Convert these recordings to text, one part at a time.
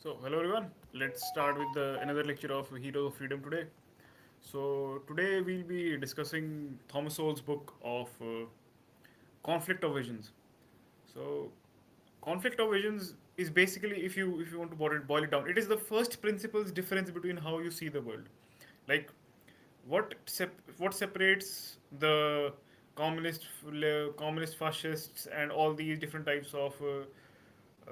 So, hello everyone. Let's start with another lecture of Heroes of Freedom today. So, today we'll be discussing Thomas Sowell's book of Conflict of Visions. So, conflict of visions is basically, if you want to boil it down, it is the first principles difference between how you see the world. Like, what separates the communist fascists and all these different types of uh,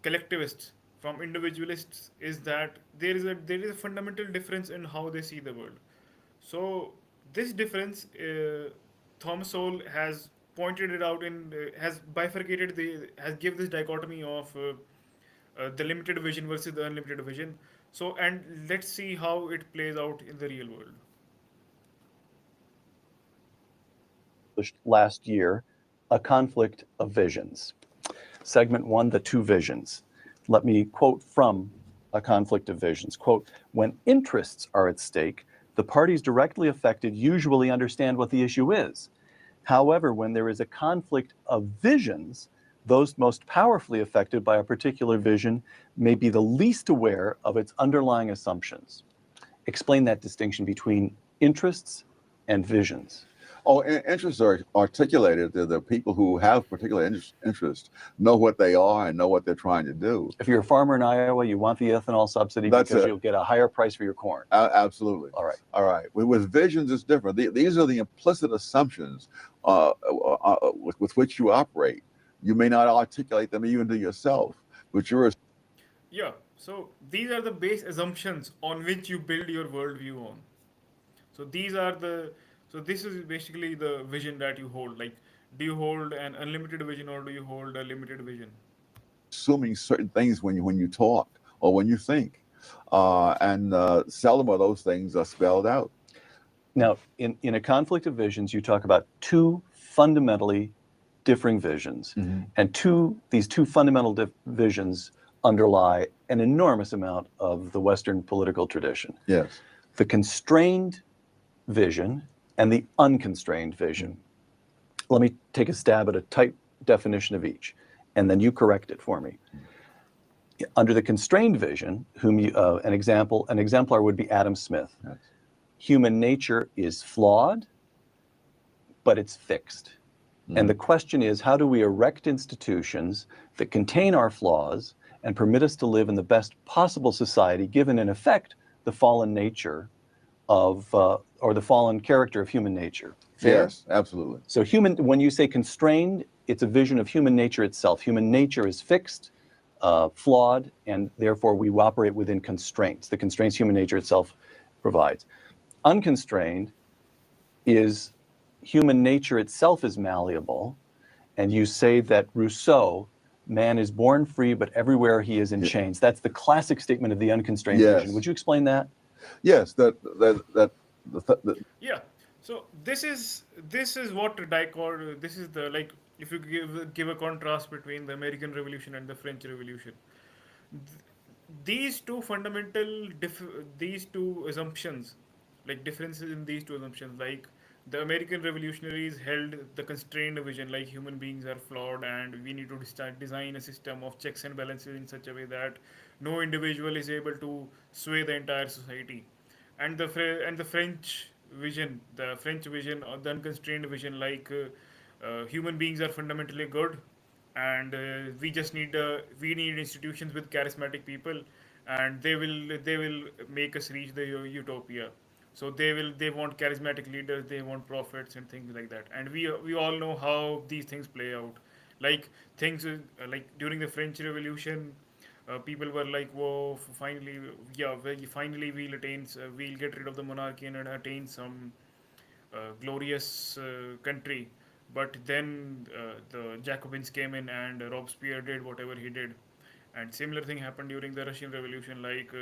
collectivists from individualists is that there is a fundamental difference in how they see the world. So this difference, Thomas Sowell has pointed it out in has bifurcated the has give this dichotomy of the limited vision versus the unlimited vision. So and let's see how it plays out in the real world. Last year, A Conflict of Visions. Segment 1, The Two Visions. Let me quote from A Conflict of Visions. Quote, when interests are at stake, the parties directly affected usually understand what the issue is. However, when there is a conflict of visions, those most powerfully affected by a particular vision may be the least aware of its underlying assumptions. Explain that distinction between interests and visions. Oh, interests are articulated. The people who have particular interest know what they are and know what they're trying to do. If you're a farmer in Iowa, you want the ethanol subsidy because you'll get a higher price for your corn. Absolutely. All right. All right. With visions, it's different. These are the implicit assumptions with which you operate. You may not articulate them even to yourself, but you're. Yeah. So these are the base assumptions on which you build your worldview on. So these are the so this is basically the vision that you hold. Like, do you hold an unlimited vision or do you hold a limited vision? Assuming certain things when you talk or when you think, and seldom are those things are spelled out. Now, in A Conflict of Visions, you talk about two fundamentally differing visions, and these two fundamental visions underlie an enormous amount of the Western political tradition. Yes. The constrained vision and the unconstrained vision. Let me take a stab at a tight definition of each, and then you correct it for me. Under the constrained vision, an exemplar would be Adam Smith. Yes. Human nature is flawed, but it's fixed. And the question is, how do we erect institutions that contain our flaws and permit us to live in the best possible society, given in effect the fallen nature of, or the fallen character of human nature? Fair? Yes, absolutely. So when you say constrained, it's a vision of human nature itself. Human nature is fixed, flawed, and therefore we operate within constraints, the constraints human nature itself provides. Unconstrained is human nature itself is malleable, and you say that Rousseau, man is born free, but everywhere he is in chains. That's the classic statement of the unconstrained vision. Would you explain that? Yes, Yeah. So this is what this is the like if you give a contrast between the American Revolution and the French Revolution. These two these two assumptions, like differences in these two assumptions, like the American revolutionaries held the constrained vision, like human beings are flawed and we need to design a system of checks and balances in such a way that no individual is able to sway the entire society. And the French vision, the unconstrained vision, like human beings are fundamentally good, and we need institutions with charismatic people, and they will make us reach the utopia. So they want charismatic leaders, they want prophets and things like that, and we all know how these things play out. Like things like during the French Revolution, people were like, "Whoa! Finally, yeah, finally we'll get rid of the monarchy and attain some glorious country." But then the Jacobins came in and Robespierre did whatever he did. And similar thing happened during the Russian Revolution. Like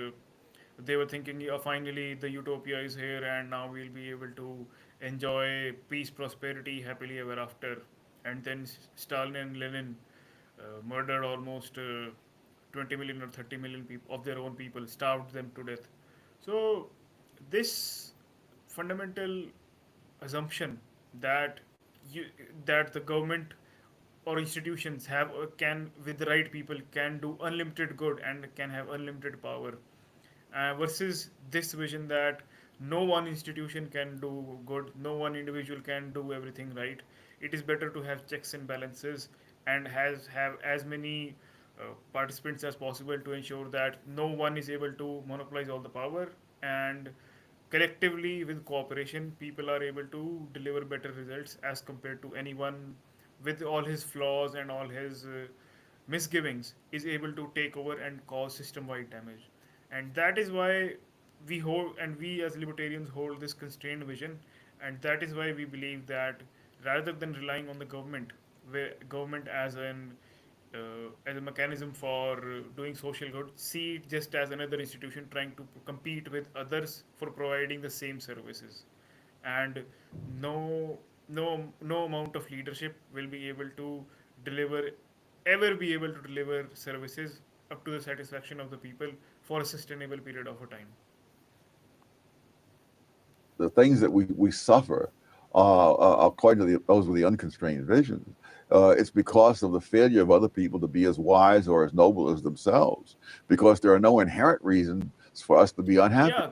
they were thinking, yeah, finally the utopia is here and now we'll be able to enjoy peace, prosperity, happily ever after. And then Stalin and Lenin murdered almost 20 million or 30 million people of their own people, starved them to death. So this fundamental assumption that you, that the government or institutions have can with the right people can do unlimited good and can have unlimited power, versus this vision that no one institution can do good, no one individual can do everything right. It is better to have checks and balances and has have as many participants as possible to ensure that no one is able to monopolize all the power, and collectively with cooperation people are able to deliver better results as compared to anyone with all his flaws and all his misgivings is able to take over and cause system wide damage. And that is why we hold, and we as libertarians hold this constrained vision, and that is why we believe that rather than relying on the government, where government as a mechanism for doing social good, see it just as another institution trying to compete with others for providing the same services. And no amount of leadership will be able to deliver ever be able to deliver services up to the satisfaction of the people for a sustainable period of a time. The things that we suffer, according to those with the unconstrained vision, it's because of the failure of other people to be as wise or as noble as themselves, because there are no inherent reasons for us to be unhappy. Yeah,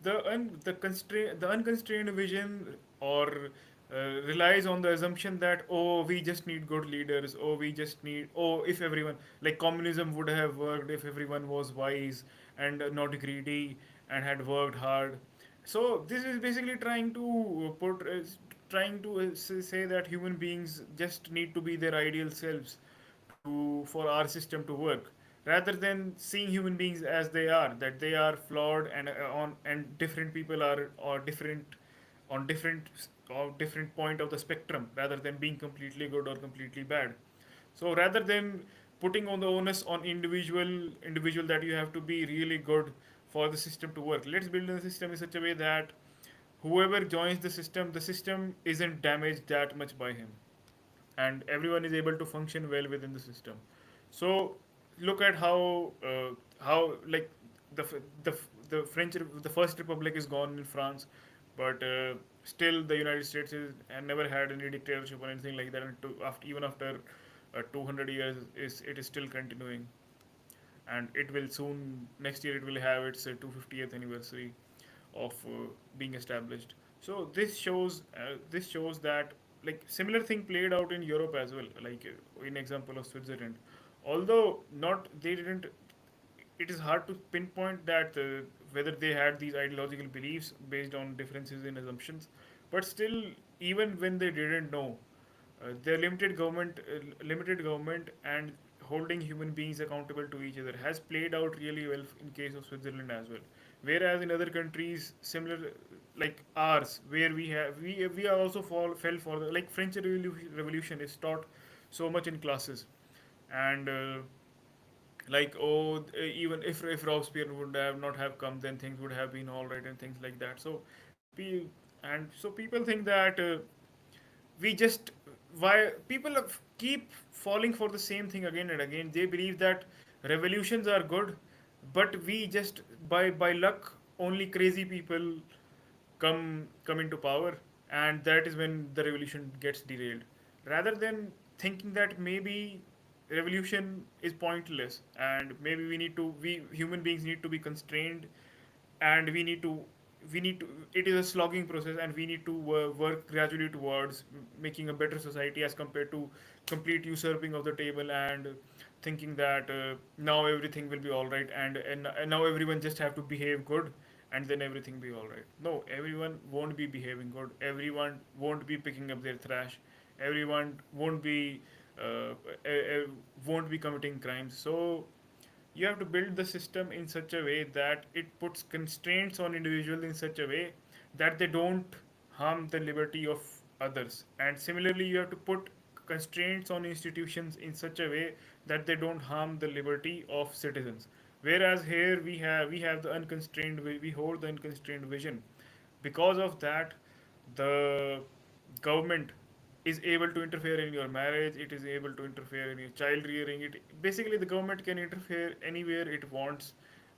the unconstrained vision or relies on the assumption that, oh, we just need good leaders, oh, we just need, oh, if everyone, like communism would have worked if everyone was wise and not greedy and had worked hard. So this is basically trying to say that human beings just need to be their ideal selves to for our system to work, rather than seeing human beings as they are, that they are flawed and on and different people are or different on different or different point of the spectrum, rather than being completely good or completely bad. So rather than putting on the onus on individual that you have to be really good for the system to work, let's build the system in such a way that whoever joins the system isn't damaged that much by him, and everyone is able to function well within the system. So look at how like the the French the first republic is gone in France, but still the United States is and never had any dictatorship or anything like that. And after even after 200 years, is it is still continuing, and it will soon next year it will have its 250th anniversary of being established. So this shows that like similar thing played out in Europe as well, like in example of Switzerland. Although not they didn't, it is hard to pinpoint that whether they had these ideological beliefs based on differences in assumptions, but still, even when they didn't know, their limited government and holding human beings accountable to each other has played out really well in case of Switzerland as well. Whereas in other countries similar like ours, where we are also fell for the like French Revolution is taught so much in classes, and like oh even if Robespierre would have not have come, then things would have been all right and things like that. So and so people think that we just why people keep falling for the same thing again and again. They believe that revolutions are good, but we just by luck only crazy people come into power, and that is when the revolution gets derailed, rather than thinking that maybe revolution is pointless and maybe we human beings need to be constrained, and we need to it is a slogging process, and we need to work gradually towards making a better society as compared to complete usurping of the table and thinking that now everything will be all right, and now everyone just have to behave good and then everything be all right. No, everyone won't be behaving good, everyone won't be picking up their trash, everyone uh, won't be committing crimes. So you have to build the system in such a way that it puts constraints on individuals in such a way that they don't harm the liberty of others, and similarly you have to put constraints on institutions in such a way that they don't harm the liberty of citizens. Whereas here we have the unconstrained we hold the unconstrained vision. Because of that, the government is able to interfere in your marriage, it is able to interfere in your child rearing. It basically the government can interfere anywhere it wants,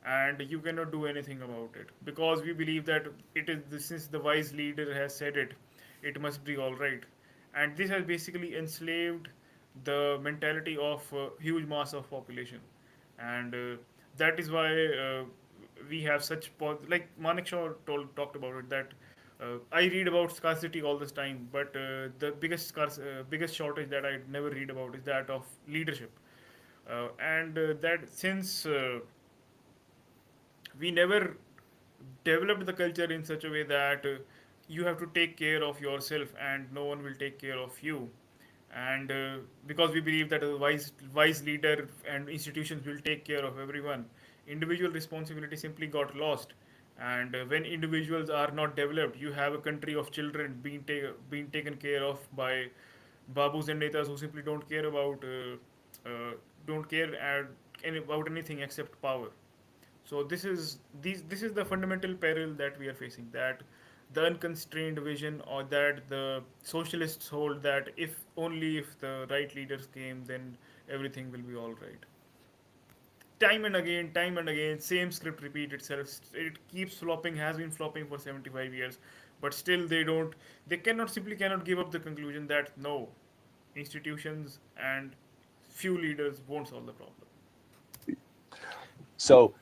and you cannot do anything about it, because we believe that it is since the wise leader has said it, it must be all right. And this has basically enslaved the mentality of huge mass of population, and that is why we have such like Manik Shaw talked about it, that I read about scarcity all this time, but the biggest shortage that I never read about is that of leadership, and that since we never developed the culture in such a way that you have to take care of yourself and no one will take care of you, and because we believe that a wise leader and institutions will take care of everyone, individual responsibility simply got lost. And when individuals are not developed, you have a country of children being taken care of by babus and netas who simply don't care about anything except power. So this is the fundamental peril that we are facing, that the unconstrained vision, or that the socialists hold, that if only if the right leaders came, then everything will be all right. Time and again, same script repeat itself. It keeps flopping, has been flopping for 75 years, but still they cannot simply cannot give up the conclusion that no, institutions and few leaders won't solve the problem. So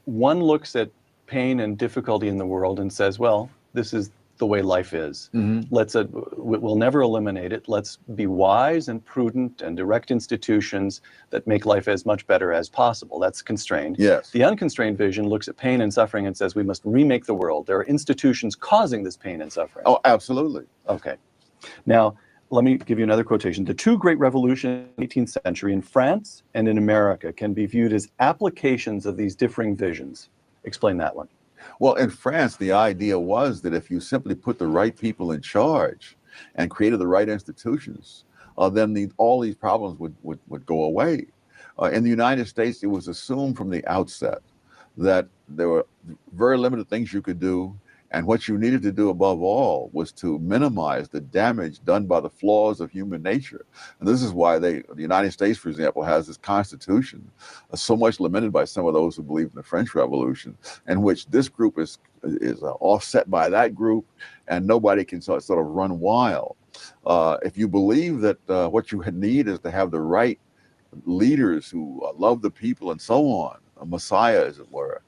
one looks at pain and difficulty in the world and says, well, this is the way life is. We'll never eliminate it. Let's be wise and prudent and direct institutions that make life as much better as possible. That's constrained. Yes. The unconstrained vision looks at pain and suffering and says we must remake the world. There are institutions causing this pain and suffering. Oh, absolutely. Okay. Now, let me give you another quotation. The two great revolutions in the 18th century in France and in America can be viewed as applications of these differing visions. Explain that one. Well, in France, the idea was that if you simply put the right people in charge and created the right institutions, then all these problems would go away. In the United States, it was assumed from the outset that there were very limited things you could do, and what you needed to do above all was to minimize the damage done by the flaws of human nature. And this is why the United States, for example, has this constitution, so much lamented by some of those who believe in the French Revolution, in which this group is offset by that group, and nobody can sort of run wild. If you believe that what you need is to have the right leaders who love the people and so on, a messiah, as it were,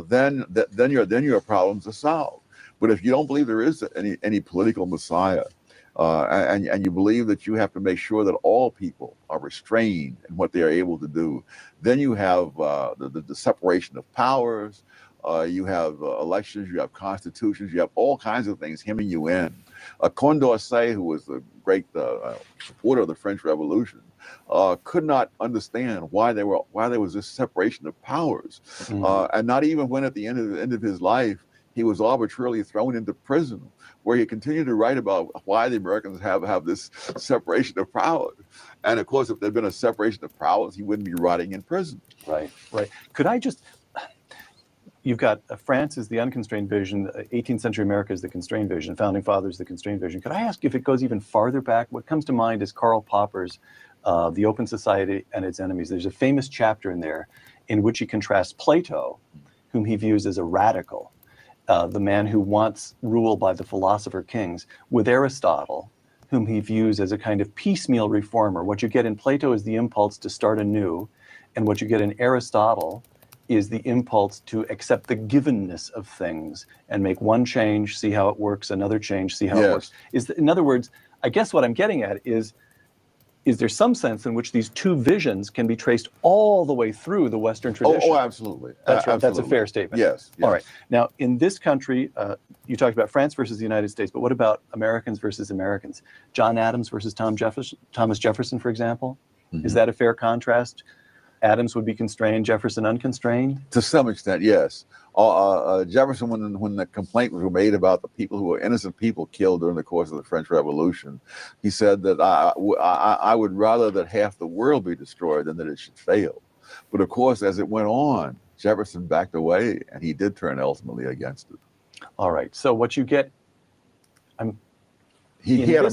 then your problems are solved. But if you don't believe there is any political messiah, and you believe that you have to make sure that all people are restrained in what they are able to do, then you have the separation of powers, you have elections, you have constitutions, you have all kinds of things hemming you in. Condorcet, who was the great supporter of the French Revolution, could not understand why there was this separation of powers, and not even when at the end of his life he was arbitrarily thrown into prison, where he continued to write about why the Americans have this separation of powers. And of course, if there'd been a separation of powers, he wouldn't be rotting in prison. Right. Could I just? You've got France is the unconstrained vision, 18th century America is the constrained vision, founding fathers the constrained vision. Could I ask if it goes even farther back? What comes to mind is Karl Popper's The Open Society and Its Enemies. There's a famous chapter in there in which he contrasts Plato, whom he views as a radical, the man who wants rule by the philosopher kings, with Aristotle, whom he views as a kind of piecemeal reformer. What you get in Plato is the impulse to start anew, and what you get in Aristotle is the impulse to accept the givenness of things and make one change, see how it works, another change, see how it works. In other words, I guess what I'm getting at is there some sense in which these two visions can be traced all the way through the Western tradition? Oh, absolutely. That's right. Absolutely. That's a fair statement. Yes. All right. Now, in this country, you talked about France versus the United States, but what about Americans versus Americans? John Adams versus Thomas Jefferson, for example? Mm-hmm. Is that a fair contrast? Adams would be constrained, Jefferson unconstrained? To some extent, yes. Jefferson, when the complaint was made about the people who were innocent people killed during the course of the French Revolution, he said that I would rather that half the world be destroyed than that it should fail. But of course, as it went on, Jefferson backed away, and he did turn ultimately against it. All right. So what you get, he had a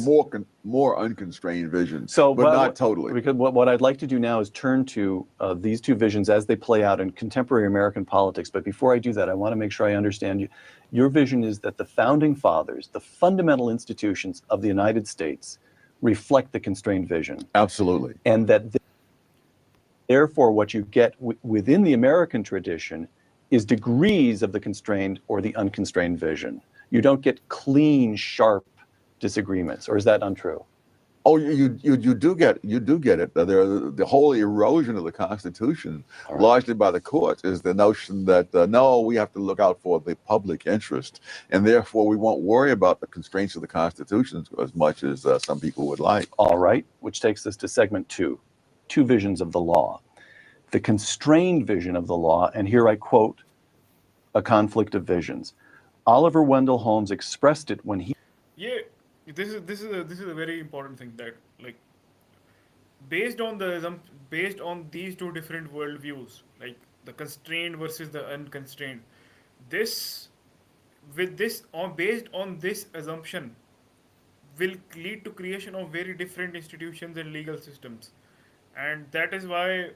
more unconstrained vision, but not totally. Because what I'd like to do now is turn to these two visions as they play out in contemporary American politics. But before I do that, I want to make sure I understand you. Your vision is that the founding fathers, the fundamental institutions of the United States, reflect the constrained vision, Absolutely. and that therefore what you get within the American tradition is degrees of the constrained or the unconstrained vision. You don't get clean, sharp disagreements, or is that untrue? Oh, you do get it. The whole erosion of the Constitution, All right. largely by the courts, is the notion that no, we have to look out for the public interest, and therefore we won't worry about the constraints of the Constitution as much as some people would like. All right, which takes us to segment two visions of the law. The constrained vision of the law, and here I quote a conflict of visions. Oliver Wendell Holmes expressed it when he Yeah, this is a very important thing that, like, based on these two different worldviews, like the constrained versus the unconstrained, this with this on based on this assumption will lead to creation of very different institutions and legal systems, and that is why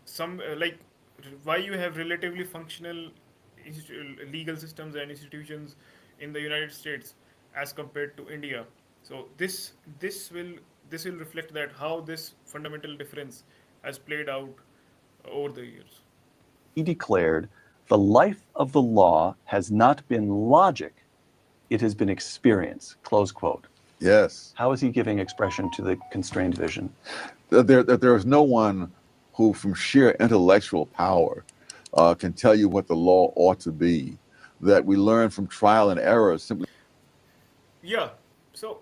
some why you have relatively functional legal systems and institutions in the United States as compared to India. So this will this will reflect that how this fundamental difference has played out over the years. declared, the life of the law has not been logic, it has been experience, close quote. Yes, How is he giving expression to the constrained vision? there is no one who, from sheer intellectual power, can tell you what the law ought to be. That we learn from trial and error simply. Yeah. So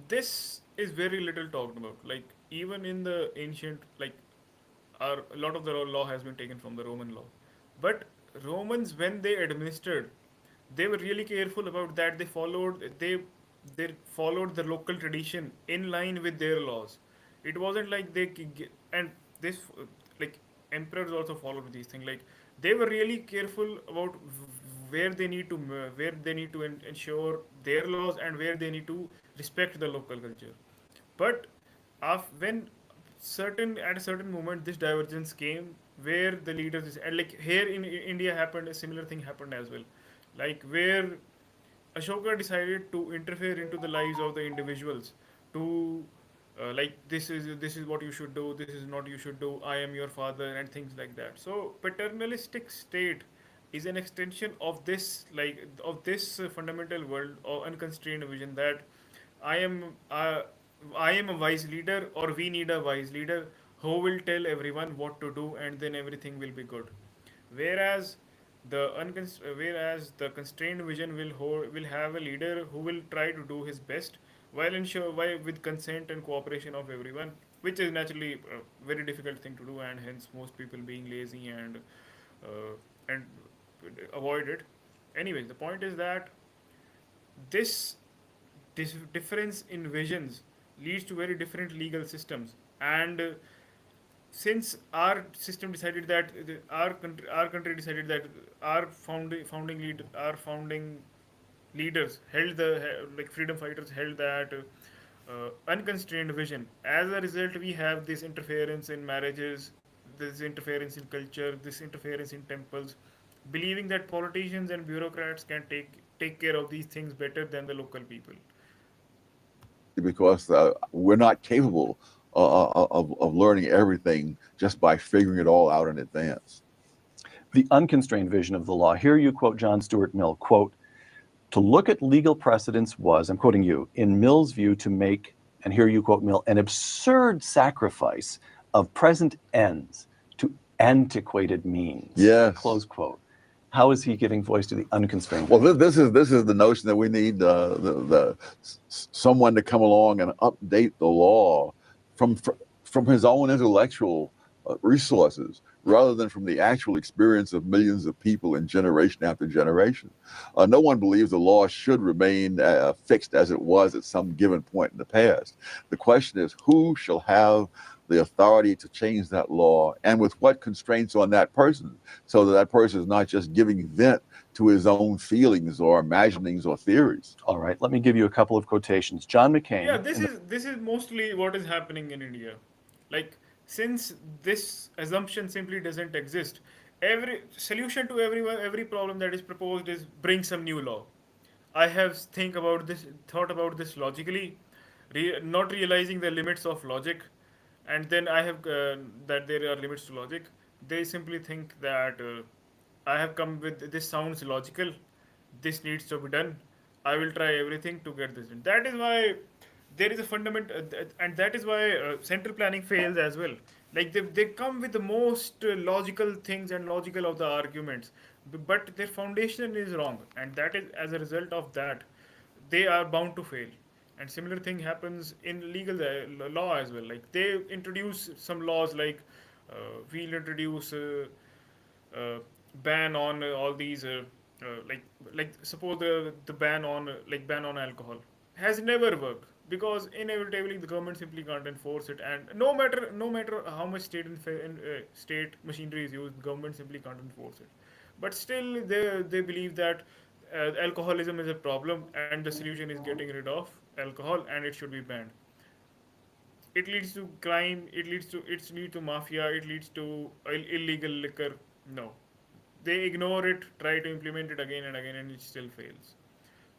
this is very little talked about. Like even in the ancient, like a lot of the law has been taken from the Roman law, but Romans when they administered, they were really careful about that. They followed the local tradition in line with their laws. It wasn't like and this like emperors also followed these things. Like they were really careful about where they need to ensure their laws and where they need to respect the local culture. But when certain at a certain moment this divergence came where the leaders and like here in India happened a similar thing happened as well, like where Ashoka decided to interfere into the lives of the individuals to like this is what you should do, this is not you should do, I am your father and things like that. So paternalistic state is an extension of this fundamental world or unconstrained vision that I am uh, I am a wise leader or we need a wise leader who will tell everyone what to do and then everything will be good. Whereas whereas the constrained vision will have a leader who will try to do his best while ensure with consent and cooperation of everyone, which is naturally a very difficult thing to do, and hence most people being lazy and avoid it. Anyways, the point is that this difference in visions leads to very different legal systems, and since our system decided that our country decided that our founding leaders held like freedom fighters held that unconstrained vision. As a result, we have this interference in marriages, this interference in culture, this interference in temples, believing that politicians and bureaucrats can take care of these things better than the local people. Because we're not capable of learning everything just by figuring it all out in advance. The unconstrained vision of the law. Here you quote John Stuart Mill, quote, to look at legal precedents was, I'm quoting you, in Mill's view to make, and here you quote Mill, an absurd sacrifice of present ends to antiquated means. Yes. Close quote. How is he giving voice to the unconstrained? Well, this is the notion that we need someone to come along and update the law from his own intellectual resources, rather than from the actual experience of millions of people in generation after generation. No one believes the law should remain fixed as it was at some given point in the past. The question is, who shall have the authority to change that law, and with what constraints on that person, so that that person is not just giving vent to his own feelings or imaginings or theories. All right, let me give you a couple of quotations. John Yeah, McCain. this is mostly what is happening in India. Like since this assumption simply doesn't exist, every solution to every problem that is proposed is bring some new law. I have thought about this logically. not realizing the limits of logic, and then I have that there are limits to logic. They simply think that I have come with this sounds logical, this needs to be done. I will try everything to get this done. That is why there is a fundament, and that is why central planning fails as well. Like they come with the most logical things and logical of the arguments, but their foundation is wrong, and that is as a result of that they are bound to fail. And similar thing happens in legal law as well. Like they introduce some laws like we'll introduce ban on all these like suppose the ban on alcohol has never worked because inevitably the government simply can't enforce it, and no matter how much state machinery is used, the government simply can't enforce it. But still they believe that alcoholism is a problem and the solution is getting rid of alcohol and it should be banned. It leads to crime, it leads to mafia, it leads to illegal liquor. No, they ignore it, try to implement it again and again, and it still fails.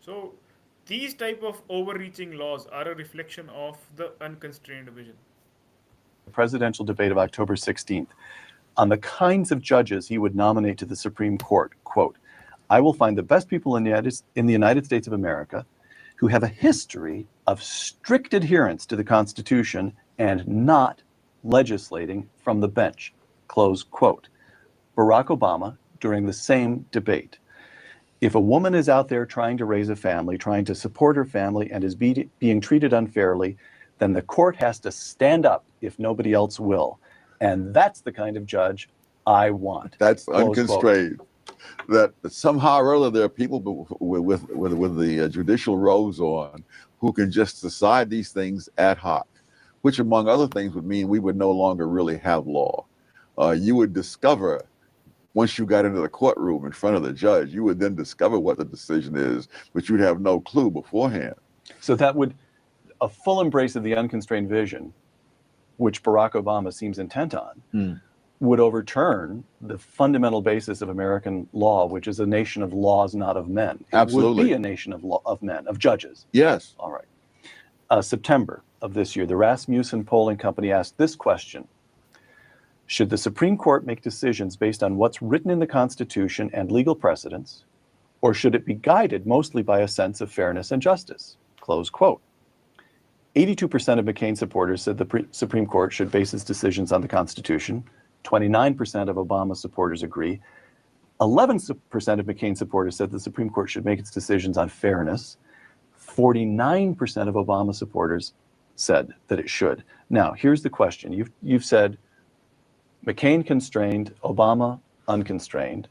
So these type of overreaching laws are a reflection of the unconstrained vision. Presidential debate of October 16th on the kinds of judges he would nominate to the Supreme Court. Quote, I will find the best people in the United States of America who have a history of strict adherence to the Constitution and not legislating from the bench. Close quote. Barack Obama, during the same debate. If a woman is out there trying to raise a family, trying to support her family, and is being treated unfairly, then the court has to stand up if nobody else will. And that's the kind of judge I want. That's Close unconstrained. quote. That somehow or other there are people with the judicial robes on who can just decide these things ad hoc, which among other things would mean we would no longer really have law. You would discover once you got into the courtroom in front of the judge, you would then discover what the decision is, but you'd have no clue beforehand. So that would, a full embrace of the unconstrained vision, which Barack Obama seems intent on, would overturn the fundamental basis of American law, which is a nation of laws, not of men. It Absolutely. would be a nation of men, of judges. Yes. All right. September of this year, the Rasmussen Polling Company asked this question. Should the Supreme Court make decisions based on what's written in the Constitution and legal precedents, or should it be guided mostly by a sense of fairness and justice? Close quote. 82% of McCain supporters said the Supreme Court should base its decisions on the Constitution. 29% of Obama supporters agree. 11% of McCain supporters said the Supreme Court should make its decisions on fairness. 49% of Obama supporters said that it should. Now, here's the question. You've said McCain constrained, Obama unconstrained.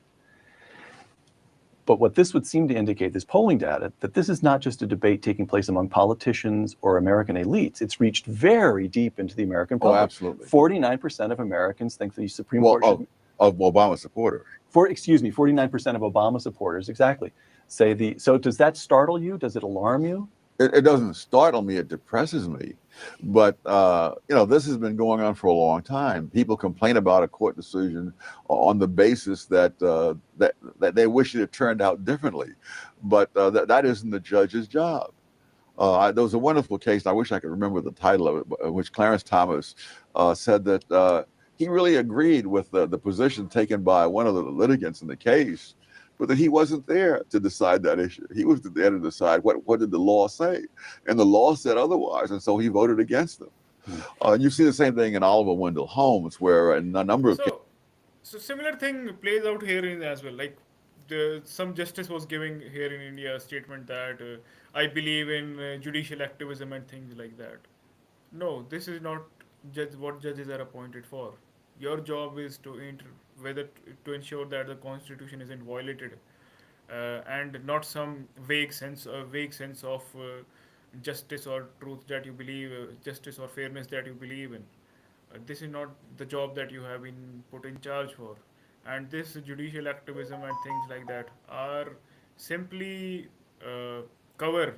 But what this would seem to indicate, this polling data, that this is not just a debate taking place among politicians or American elites. It's reached very deep into the American public. Oh, absolutely. 49% of Americans think the Supreme Court should, of Obama supporters. 49% of Obama supporters, exactly, say so does that startle you? Does it alarm you? It doesn't startle me, it depresses me. But, this has been going on for a long time. People complain about a court decision on the basis that they wish it had turned out differently. But that isn't the judge's job. There was a wonderful case, and I wish I could remember the title of it, in which Clarence Thomas said that he really agreed with the position taken by one of the litigants in the case, but that he wasn't there to decide that issue. He was there to decide what did the law say, and the law said otherwise, and so he voted against them. You see the same thing in Oliver Wendell Holmes, where in a number of So similar thing plays out here as well. Like some justice was giving here in India a statement that I believe in judicial activism and things like that. No, this is not what judges are appointed for. Your job is to to ensure that the constitution isn't violated, and not some vague sense of justice or truth that you believe, justice or fairness that you believe in. This is not the job that you have been put in charge for. And this judicial activism and things like that are simply cover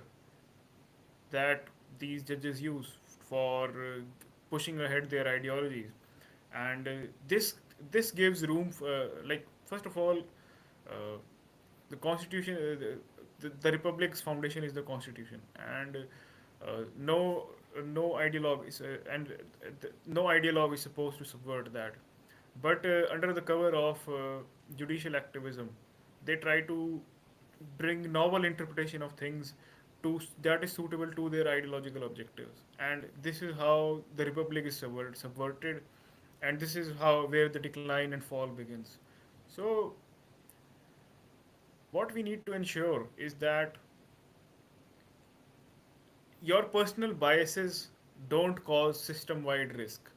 that these judges use for pushing ahead their ideologies. And this gives room for, like, first of all, the constitution, the republic's foundation is the constitution, and No, no ideologue is, no ideologue is supposed to subvert that. But under the cover of judicial activism, they try to bring novel interpretation of things that is suitable to their ideological objectives. And this is how the republic is subverted, and this is how where the decline and fall begins. So what we need to ensure is that your personal biases don't cause system wide risk.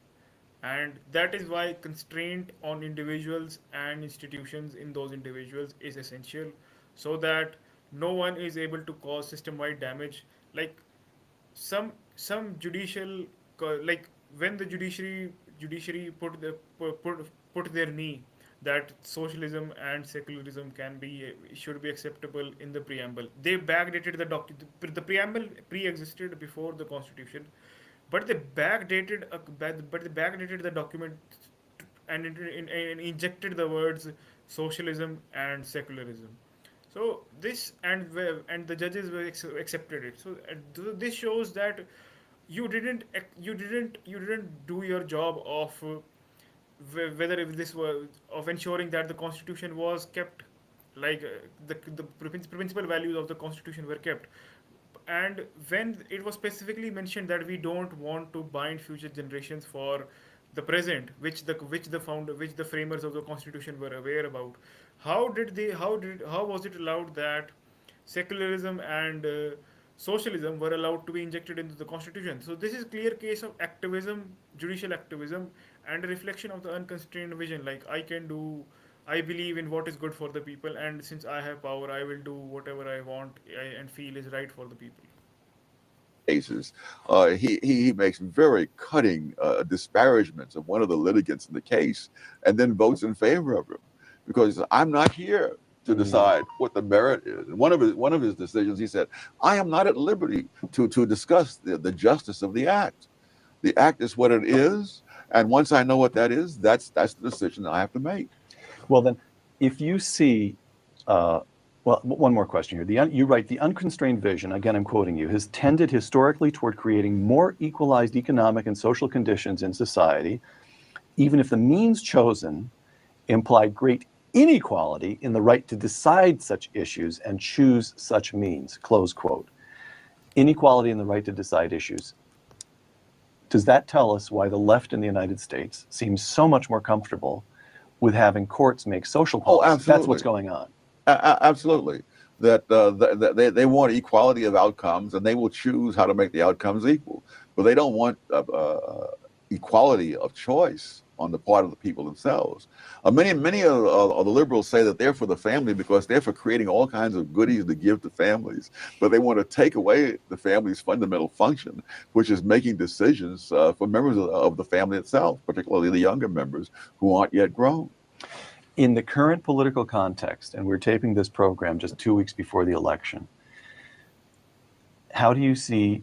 And that is why constraint on individuals and institutions in those individuals is essential, so that no one is able to cause system wide damage. Like some judicial like when the judiciary put their knee that socialism and secularism can be should be acceptable in the preamble. They backdated the preamble pre-existed before the constitution, but they backdated the document and injected the words socialism and secularism. So this and the judges accepted it. So this shows that you didn't do your job of whether if this was of ensuring that the constitution was kept, like the principal values of the constitution were kept. And when it was specifically mentioned that we don't want to bind future generations for the present, which the framers of the constitution were aware about, how was it allowed that secularism and socialism were allowed to be injected into the constitution? So this is clear case of activism, judicial activism, and a reflection of the unconstrained vision. Like I believe in what is good for the people, and since I have power, I will do whatever I want and feel is right for the people. Cases, he makes very cutting disparagements of one of the litigants in the case, and then votes in favor of him because I'm not here to decide what the merit is. And one of his decisions, he said, I am not at liberty to discuss the justice of the act. The act is what it is, and once I know what that is, that's the decision I have to make. Well, then, if you see, well, one more question here. You write, the unconstrained vision, again, I'm quoting you, has tended historically toward creating more equalized economic and social conditions in society, even if the means chosen implied great inequality in the right to decide such issues and choose such means, close quote. Inequality in the right to decide issues. Does that tell us why the left in the United States seems so much more comfortable with having courts make social policy? Absolutely. That's what's going on. Absolutely. That they want equality of outcomes, and they will choose how to make the outcomes equal. But they don't want equality of choice on the part of the people themselves. Many of the liberals say that they're for the family because they're for creating all kinds of goodies to give to families. But they want to take away the family's fundamental function, which is making decisions for members of the family itself, particularly the younger members who aren't yet grown. In the current political context, and we're taping this program just 2 weeks before the election, how do you see,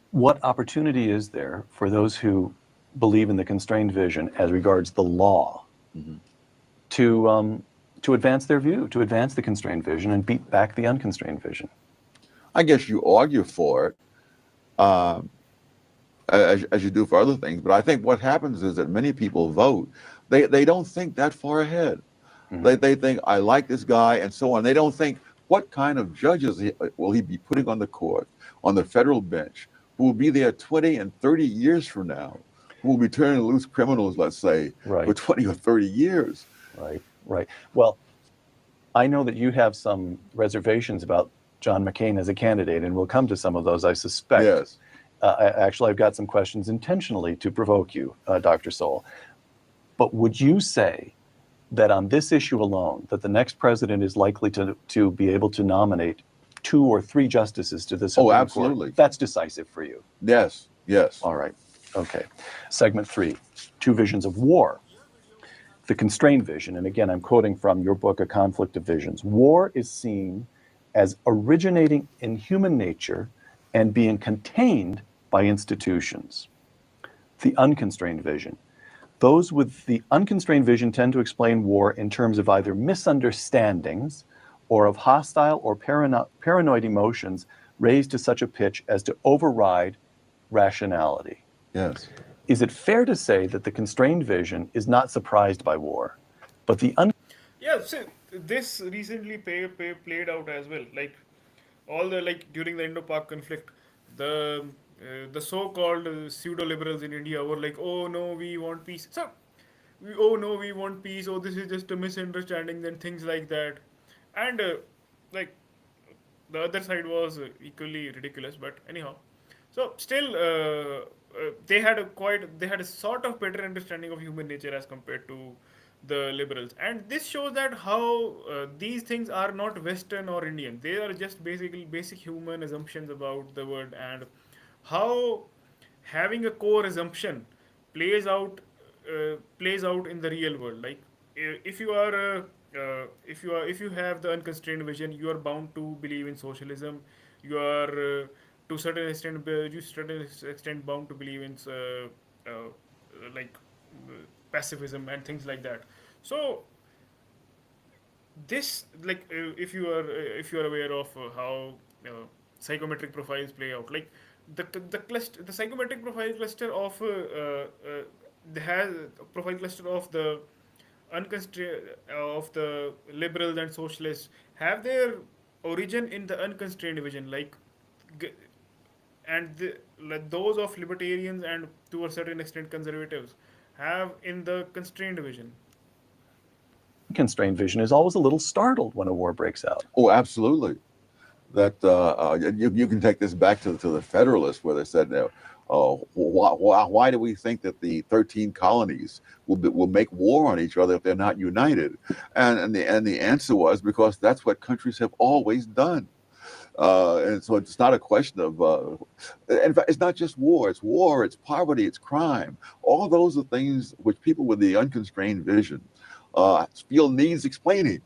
what opportunity is there for those who believe in the constrained vision as regards the law to advance their view, to advance the constrained vision and beat back the unconstrained vision? I guess you argue for it, as you do for other things, but I think what happens is that many people vote. They don't think that far ahead. They think, I like this guy and so on. They don't think, what kind of judges will he be putting on the court, on the federal bench, who will be there 20 and 30 years from now, who will be turning loose criminals, let's say, for 20 or 30 years. Right. Well, I know that you have some reservations about John McCain as a candidate, and we'll come to some of those, I suspect. Yes. Actually, I've got some questions intentionally to provoke you, Dr. Sowell. But would you say that on this issue alone, that the next president is likely to be able to nominate 2 or 3 justices to the Supreme Court? Absolutely. That's decisive for you. Yes. All right. Okay. Segment 3, 2 visions of war. The constrained vision, and again, I'm quoting from your book, A Conflict of Visions. War is seen as originating in human nature and being contained by institutions. The unconstrained vision. Those with the unconstrained vision tend to explain war in terms of either misunderstandings or of hostile or paranoid emotions raised to such a pitch as to override rationality. Yes. Is it fair to say that the constrained vision is not surprised by war, but the Yeah, so this recently played out as well. Like all the like during the Indo-Pak conflict, the so-called pseudo liberals in India were like, oh no, we want peace. So, oh no, we want peace. Oh, this is just a misunderstanding. Then things like that, and like the other side was equally ridiculous. But anyhow, so still, they had a sort of better understanding of human nature as compared to the liberals, and this shows that how these things are not Western or Indian. They are just basically basic human assumptions about the world, and how having a core assumption plays out in the real world. Like if you are if you have the unconstrained vision, you are bound to believe in socialism. You are to certain extent bound to believe in like pacifism and things like that. So this like if you are aware of how psychometric profiles play out, like the psychometric profile cluster of has profile cluster of the unconstrained of the liberals and socialists have their origin in the unconstrained vision, like g- and like those of libertarians and to a certain extent conservatives have in the constrained vision. unconstrained vision is always a little startled when a war breaks out. Oh, absolutely. That you can take this back to the Federalists, where they said, why do we think that the 13 colonies will make war on each other if they're not united? And the answer was because that's what countries have always done. And so it's not a question of, in fact, it's not just war, it's poverty, it's crime. All those are things which people with the unconstrained vision feel needs explaining.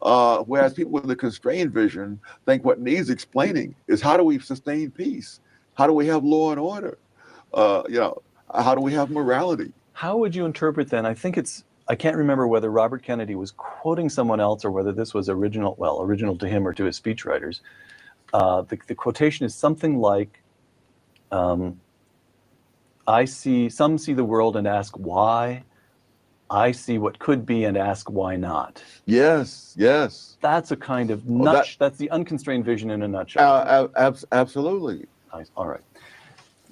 Whereas people with a constrained vision think what needs explaining is how do we sustain peace? How do we have law and order? How do we have morality? How would you interpret then? I can't remember whether Robert Kennedy was quoting someone else or whether this was original to him or to his speechwriters. The quotation is something like, some see the world and ask why. I see what could be and ask why not. Yes, yes. That's a kind of that's the unconstrained vision in a nutshell. Absolutely. Nice. All right.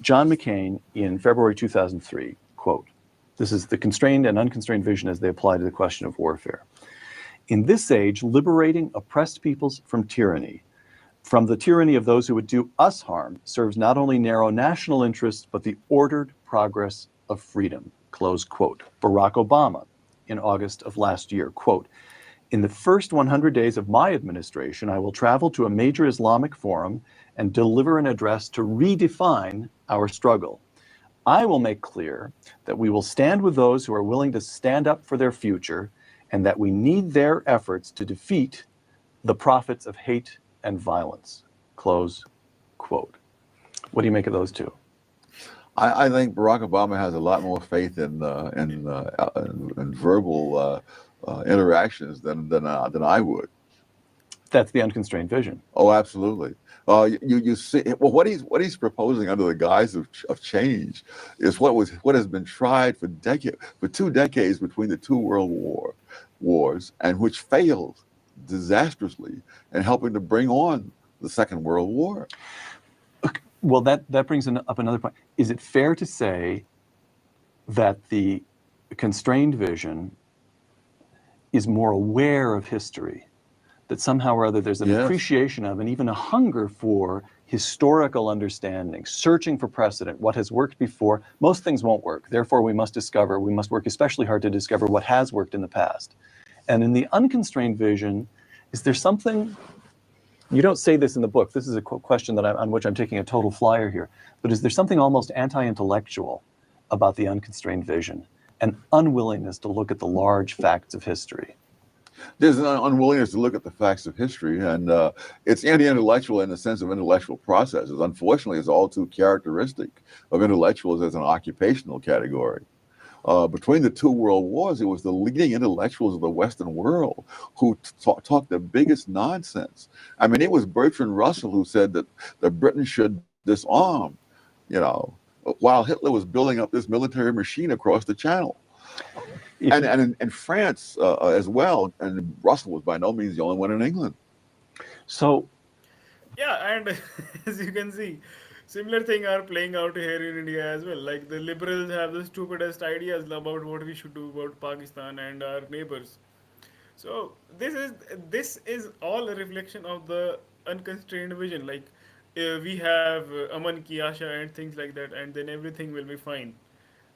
John McCain in February 2003, quote, this is the constrained and unconstrained vision as they apply to the question of warfare. In this age, liberating oppressed peoples from tyranny, from the tyranny of those who would do us harm, serves not only narrow national interests, but the ordered progress of freedom. Close quote. Barack Obama in August of last year, quote, in the first 100 days of my administration, I will travel to a major Islamic forum and deliver an address to redefine our struggle. I will make clear that we will stand with those who are willing to stand up for their future and that we need their efforts to defeat the prophets of hate and violence. Close quote. What do you make of those two? I think Barack Obama has a lot more faith in verbal interactions than I would. That's the unconstrained vision. Oh, absolutely. You see, well, what he's proposing under the guise of change is what has been tried for 2 decades between the two world wars, and which failed disastrously in helping to bring on the Second World War. Well, that brings up another point. Is it fair to say that the constrained vision is more aware of history? That somehow or other there's an appreciation of and even a hunger for historical understanding, searching for precedent, what has worked before. Most things won't work. Therefore, we must work especially hard to discover what has worked in the past. And in the unconstrained vision, is there something, you don't say this in the book, this is a question that on which I'm taking a total flyer here, but is there something almost anti-intellectual about the unconstrained vision, an unwillingness to look at the large facts of history? There's an unwillingness to look at the facts of history, and it's anti-intellectual in the sense of intellectual processes. Unfortunately, it's all too characteristic of intellectuals as an occupational category. Between the two world wars, it was the leading intellectuals of the Western world who talked the biggest nonsense. I mean, it was Bertrand Russell who said that Britain should disarm, you know, while Hitler was building up this military machine across the channel. If And in France as well, and Russell was by no means the only one in England. so, Yeah, and as you can see, similar thing are playing out here in India as well. Like the liberals have the stupidest ideas about what we should do about Pakistan and our neighbors. So this is all a reflection of the unconstrained vision. Like we have Aman Ki Asha and things like that, and then everything will be fine.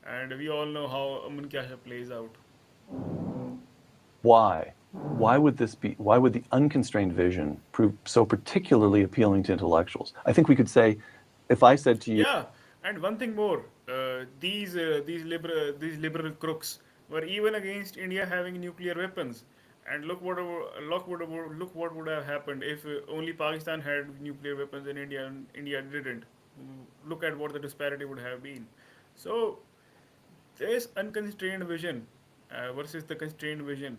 And we all know how Aman Ki Asha plays out. why? Why would this be? Why would the unconstrained vision prove so particularly appealing to intellectuals? I think we could say, if I said to you, Yeah, and one thing more, these liberal crooks were even against India having nuclear weapons, and look what would have happened if only Pakistan had nuclear weapons and India didn't. Look at what the disparity would have been. So this unconstrained vision versus the constrained vision,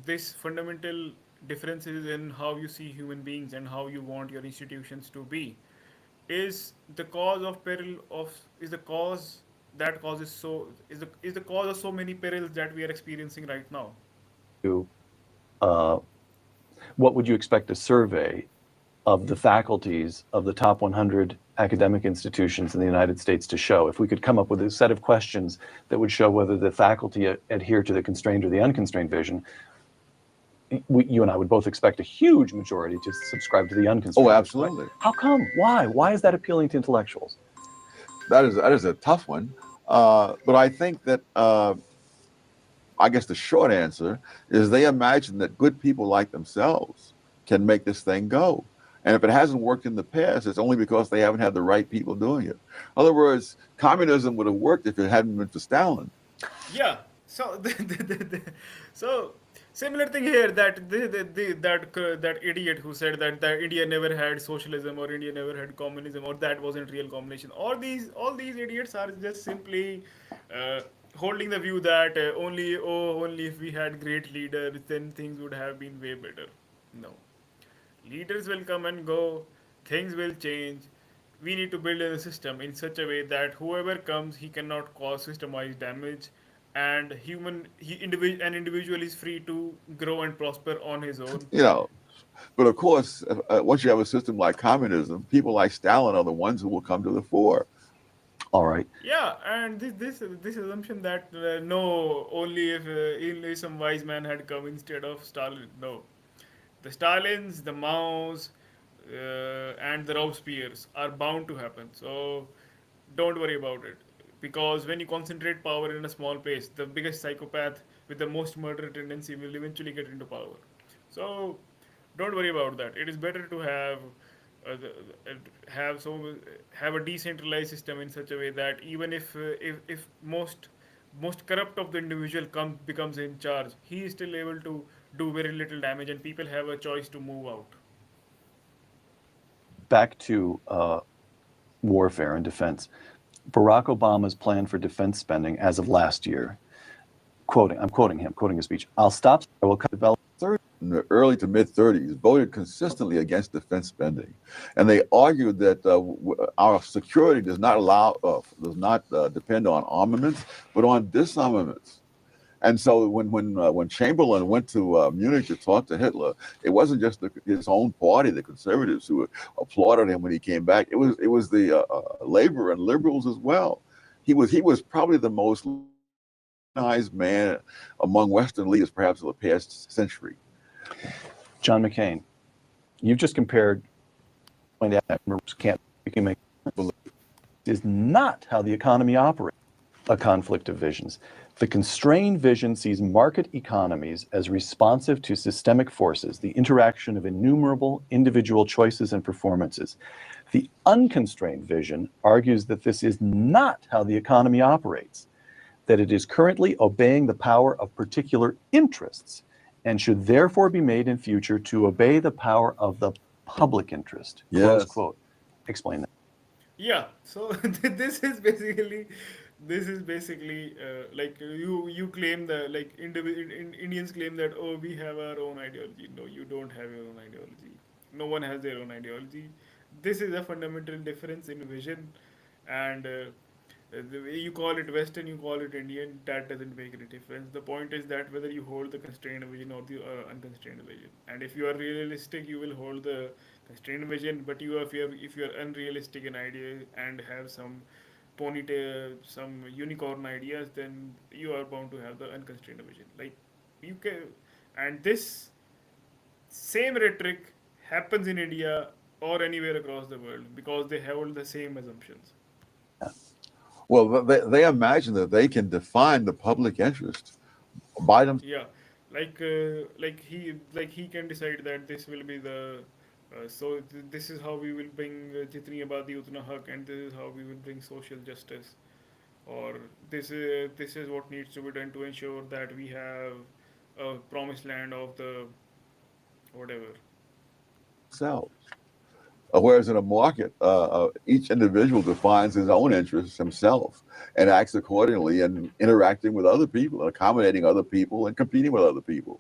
this fundamental differences in how you see human beings and how you want your institutions to be is the cause of peril of is the cause that causes so is the cause of so many perils that we are experiencing right now. uh, what would you expect a survey of the faculties of the top 100 academic institutions in the United States to show? If we could come up with a set of questions that would show whether the faculty adhere to the constrained or the unconstrained vision, you and I would both expect a huge majority to subscribe to the unconstrained. Oh, vision. absolutely. How come? Why? Why is that appealing to intellectuals? That is a tough one. But I think that I guess the short answer is they imagine that good people like themselves can make this thing go. And if it hasn't worked in the past, it's only because they haven't had the right people doing it. In other words, communism would have worked if it hadn't been for Stalin. Yeah. So so similar thing here that that idiot who said that India never had socialism or India never had communism or that wasn't real combination. All these idiots are just simply uh, holding the view that only if we had great leaders then things would have been way better. No. Leaders will come and go, things will change. We need to build a system in such a way that whoever comes, he cannot cause systemized damage, and an individual is free to grow and prosper on his own. You know, but of course, once you have a system like communism, people like Stalin are the ones who will come to the fore. All right. Yeah, and this assumption that no, only some wise man had come instead of Stalin. No, the Stalins, the Maos, and the Robespierres are bound to happen. So don't worry about it. Because when you concentrate power in a small place, the biggest psychopath with the most murder tendency will eventually get into power. So don't worry about that. It is better to have so have a decentralized system in such a way that even if most corrupt of the individual becomes in charge, he is still able to do very little damage, and people have a choice to move out. Back to warfare and defense. Barack Obama's plan for defense spending as of last year, I'm quoting his speech. I'll stop. I will cut development. In the early to mid 30s, voted consistently against defense spending, and they argued that our security does not depend on armaments, but on disarmaments. And so when Chamberlain went to Munich to talk to Hitler, it wasn't just his own party, the conservatives, who applauded him when he came back. It was the labor and liberals as well. He was probably the most recognized man among Western leaders, perhaps of the past century. John McCain, you've just compared is not how the economy operates, a conflict of visions. The constrained vision sees market economies as responsive to systemic forces, the interaction of innumerable individual choices and performances. The unconstrained vision argues that this is not how the economy operates, that it is currently obeying the power of particular interests and should therefore be made in future to obey the power of the public interest. Yes. Close quote. Explain that. Yeah, so this is basically this is basically like you claim that like Indians claim that, oh, we have our own ideology. No, you don't have your own ideology. No one has their own ideology. This is a fundamental difference in vision, and the way you call it Western, you call it Indian, that doesn't make any difference. The point is that whether you hold the constrained vision or the unconstrained vision, and if you are realistic, you will hold the constrained vision. But if you are unrealistic in idea and have some ponytail, some unicorn ideas, then you are bound to have the unconstrained vision. Like you can, and this same rhetoric happens in India or anywhere across the world because they hold the same assumptions. Well, they imagine that they can define the public interest by themselves. Yeah, like he can decide that this will be the this is how we will bring jitni abadi utna hak, and this is how we will bring social justice, or this is what needs to be done to ensure that we have a promised land of the whatever. Whereas in a market, each individual defines his own interests himself and acts accordingly and interacting with other people, and accommodating other people, and competing with other people.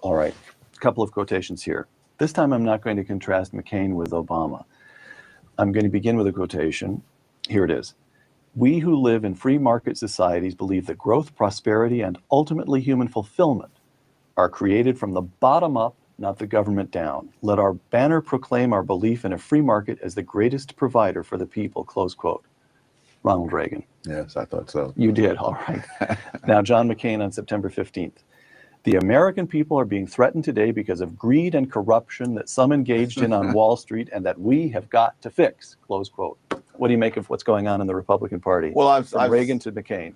All right, a couple of quotations here. This time I'm not going to contrast McCain with Obama. I'm going to begin with a quotation. Here it is. We who live in free market societies believe that growth, prosperity, and ultimately human fulfillment are created from the bottom up, not the government down. Let our banner proclaim our belief in a free market as the greatest provider for the people, close quote. Ronald Reagan. Yes, I thought so. You did, all right. Now, John McCain on September 15th. The American people are being threatened today because of greed and corruption that some engaged in on Wall Street and that we have got to fix, close quote. What do you make of what's going on in the Republican Party? Well, From Reagan to McCain.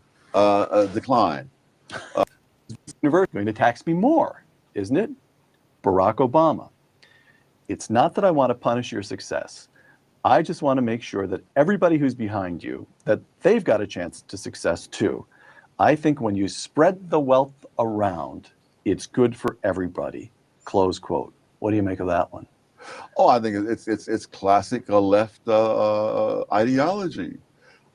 Decline. University going to tax me more, isn't it? Barack Obama. It's not that I want to punish your success. I just want to make sure that everybody who's behind you, that they've got a chance to success too. I think when you spread the wealth around, it's good for everybody, close quote. What do you make of that one? Oh, I think it's classic left ideology.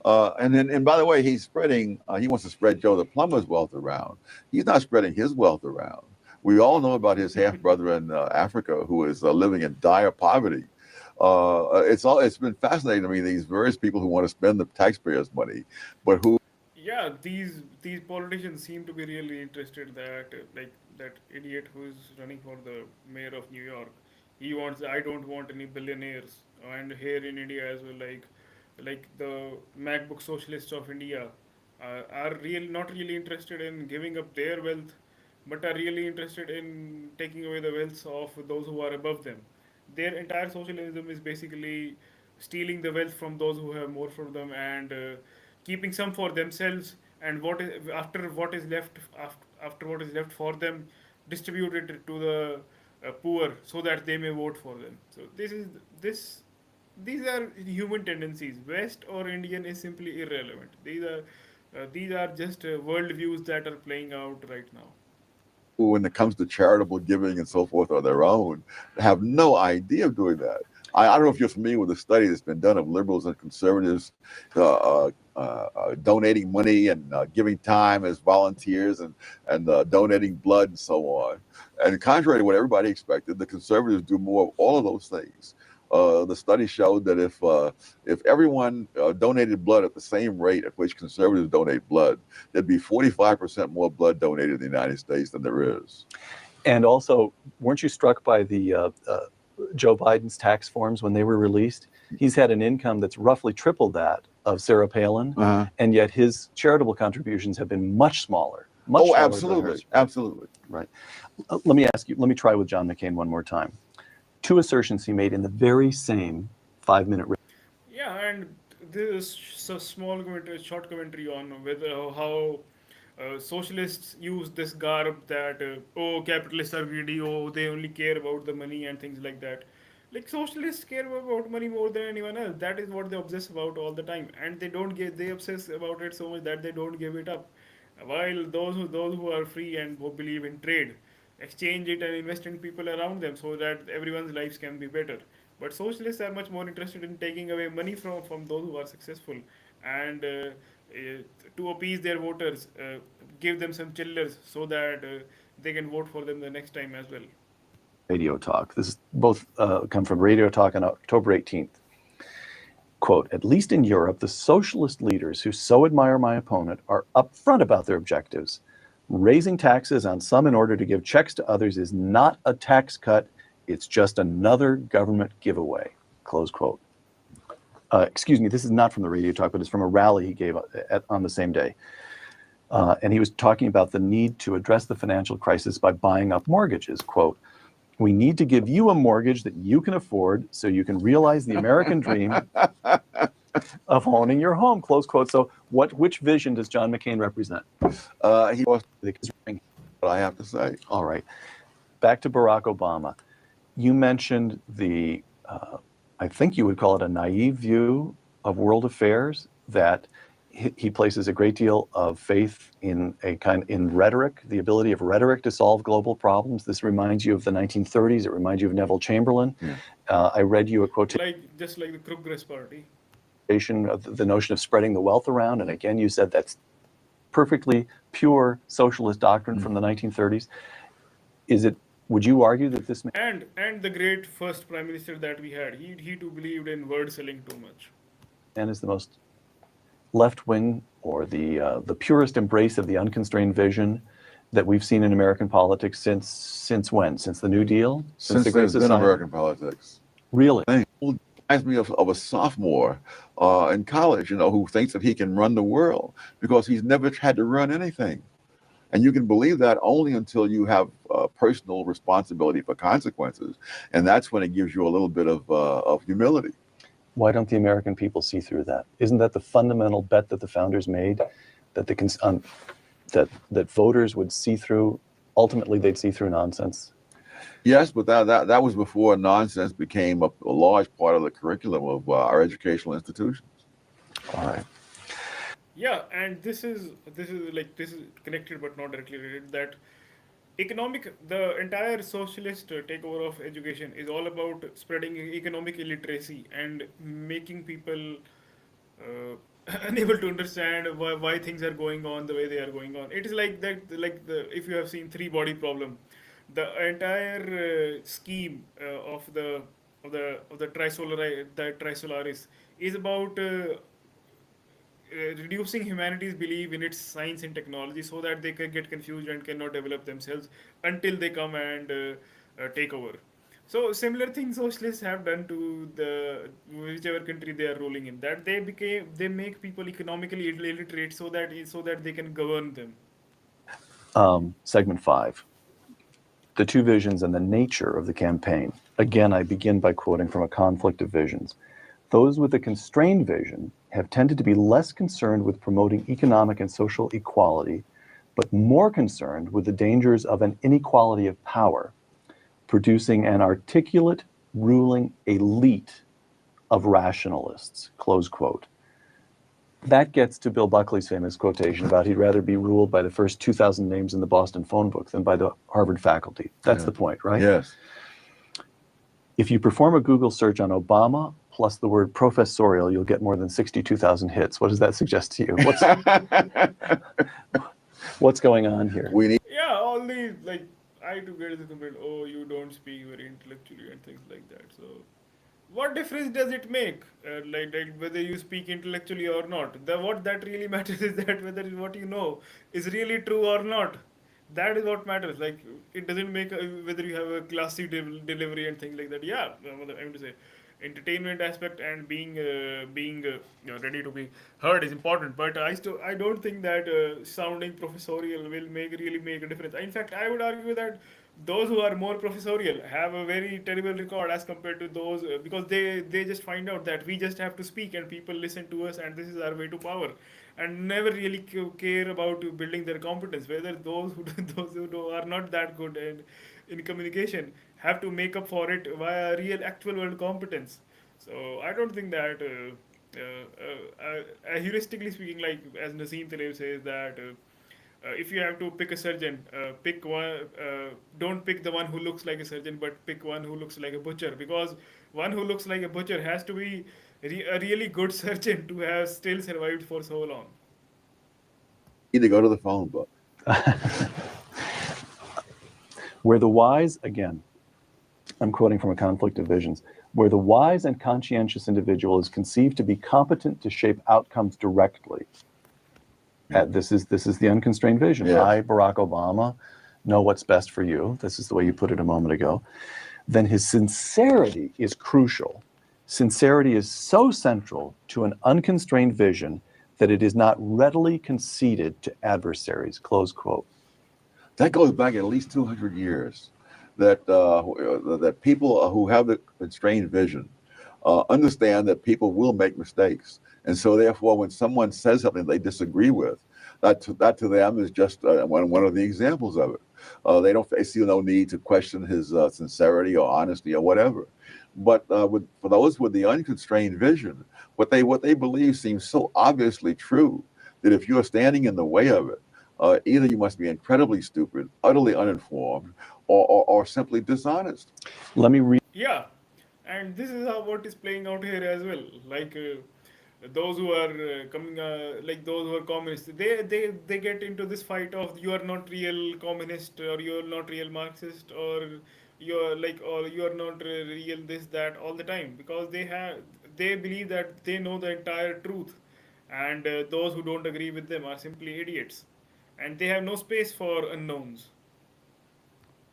And by the way, he's spreading. He wants to spread Joe the plumber's wealth around. He's not spreading his wealth around. We all know about his half brother in Africa who is living in dire poverty. It's been fascinating to me, these various people who want to spend the taxpayers' money, but who. Yeah, these politicians seem to be really interested that like that idiot who is running for the mayor of New York. He wants, I don't want any billionaires, and here in India as well, like the MacBook socialists of India are not really interested in giving up their wealth, but are really interested in taking away the wealth of those who are above them. Their entire socialism is basically stealing the wealth from those who have more from them, and keeping some for themselves, and what is after what is left after what is left for them, distribute it to the poor so that they may vote for them. So this these are human tendencies. West or Indian is simply irrelevant. These are just worldviews that are playing out right now. when it comes to charitable giving and so forth on their own, have no idea of doing that. I don't know if you're familiar with the study that's been done of liberals and conservatives donating money and giving time as volunteers and donating blood and so on. And contrary to what everybody expected, the conservatives do more of all of those things. The study showed that if everyone donated blood at the same rate at which conservatives donate blood, there'd be 45% more blood donated in the United States than there is. And also, weren't you struck by the Joe Biden's tax forms when they were released? He's had an income that's roughly triple that of Sarah Palin, and yet his charitable contributions have been much smaller. Much smaller absolutely, absolutely. Right. Let me try with John McCain one more time. Two assertions he made in the very same 5-minute. Yeah, and this is a short commentary on whether how socialists use this garb that oh, capitalists are greedy, oh, they only care about the money and things like that. Like socialists care about money more than anyone else. That is what they obsess about all the time, and they obsess about it so much that they don't give it up. While those who are free and who believe in trade, exchange it and invest in people around them so that everyone's lives can be better. But socialists are much more interested in taking away money from those who are successful, and to appease their voters, give them some chillers so that they can vote for them the next time as well. Radio Talk. This is both come from Radio Talk on October 18th. Quote, at least in Europe, the socialist leaders who so admire my opponent are upfront about their objectives. Raising taxes on some in order to give checks to others is not a tax cut. It's just another government giveaway. Close quote. Excuse me, this is not from the Radio Talk, but it's from a rally he gave on the same day. And he was talking about the need to address the financial crisis by buying up mortgages. Quote, we need to give you a mortgage that you can afford so you can realize the American dream of owning your home, close quote. So which vision does John McCain represent? He was, what I have to say. All right. Back to Barack Obama. You mentioned the, I think you would call it a naive view of world affairs, that he places a great deal of faith in in rhetoric, the ability of rhetoric to solve global problems. This reminds you of the 1930s. It reminds you of Neville Chamberlain. Yeah. I read you a quotation Just like the Progress Party. of the notion of spreading the wealth around. And again, you said that's perfectly pure socialist doctrine from the 1930s. Would you argue that this And the great first prime minister that we had, he too believed in word selling too much. man is the most left-wing, or the purest embrace of the unconstrained vision that we've seen in American politics since when? Since the New Deal? Since the Great there's been Society? American politics. Really? Reminds me of a sophomore in college, who thinks that he can run the world because he's never had to run anything. And you can believe that only until you have personal responsibility for consequences. And that's when it gives you a little bit of humility. Why don't the American people see through that? Isn't that the fundamental bet that the founders made, that that voters would see through? Ultimately, they'd see through nonsense. Yes, but that was before nonsense became a large part of the curriculum of our educational institutions. All right. Yeah, and this is connected but not directly related. That the entire socialist takeover of education is all about spreading economic illiteracy and making people unable to understand why things are going on the way they are going on. It is like that, if you have seen Three Body Problem, the entire scheme of the Trisolaris is about reducing humanity's belief in its science and technology so that they can get confused and cannot develop themselves until they come and take over. So similar things socialists have done to the whichever country they are ruling in, that they make people economically illiterate so that they can govern them. Segment 5. The two visions and the nature of the campaign. Again, I begin by quoting from A Conflict of Visions. Those with a constrained vision have tended to be less concerned with promoting economic and social equality, but more concerned with the dangers of an inequality of power, producing an articulate ruling elite of rationalists, close quote. That gets to Bill Buckley's famous quotation about he'd rather be ruled by the first 2,000 names in the Boston phone book than by the Harvard faculty. That's the point, right? Yes. If you perform a Google search on Obama plus the word professorial, you'll get more than 62,000 hits. What does that suggest to you? What's going on here? We need. Yeah, all these, I do get the complaint, oh, you don't speak very intellectually and things like that. So what difference does it make, whether you speak intellectually or not? What that really matters is that whether what you know is really true or not. That is what matters. It doesn't make whether you have a classy delivery and things like that. Yeah, I'm to say, entertainment aspect and being ready to be heard is important. But I don't think that sounding professorial will really make a difference. In fact, I would argue that those who are more professorial have a very terrible record as compared to those because they just find out that we just have to speak and people listen to us and this is our way to power, and never really care about building their competence. Whether those who are not that good in communication have to make up for it via real actual world competence. So I don't think that heuristically speaking, like as Nassim Taleb says that if you have to pick a surgeon, pick one. Don't pick the one who looks like a surgeon, but pick one who looks like a butcher. Because one who looks like a butcher has to be a really good surgeon to have still survived for so long. Need to go to the phone book. Where the wise, again, I'm quoting from A Conflict of Visions, where the wise and conscientious individual is conceived to be competent to shape outcomes directly. This is the unconstrained vision. Yes. I, Barack Obama, know what's best for you. This is the way you put it a moment ago. Then his sincerity is crucial. Sincerity is so central to an unconstrained vision that it is not readily conceded to adversaries, close quote. That goes back at least 200 years. That people who have the constrained vision understand that people will make mistakes, and so therefore, when someone says something they disagree with, that to them is just one of the examples of it. They see no need to question his sincerity or honesty or whatever. But for those with the unconstrained vision, what they believe seems so obviously true that if you are standing in the way of it, either you must be incredibly stupid, utterly uninformed, or simply dishonest. Let me read. Yeah, and this is how what is playing out here as well. Like those who are coming, like those who are communists, they get into this fight of you are not real communist or you are not real Marxist or you are not real this that all the time because they believe that they know the entire truth, and those who don't agree with them are simply idiots, and they have no space for unknowns.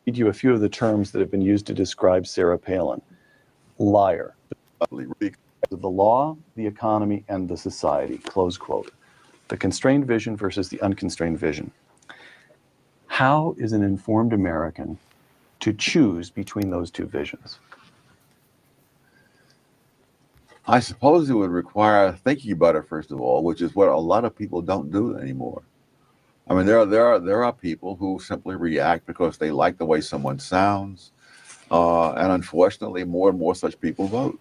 Read you a few of the terms that have been used to describe Sarah Palin. Liar. The law, the economy, and the society, close quote. The constrained vision versus the unconstrained vision. How is an informed American to choose between those two visions? I suppose it would require thinking about it first of all, which is what a lot of people don't do anymore. I mean, there are people who simply react because they like the way someone sounds, and unfortunately, more and more such people vote.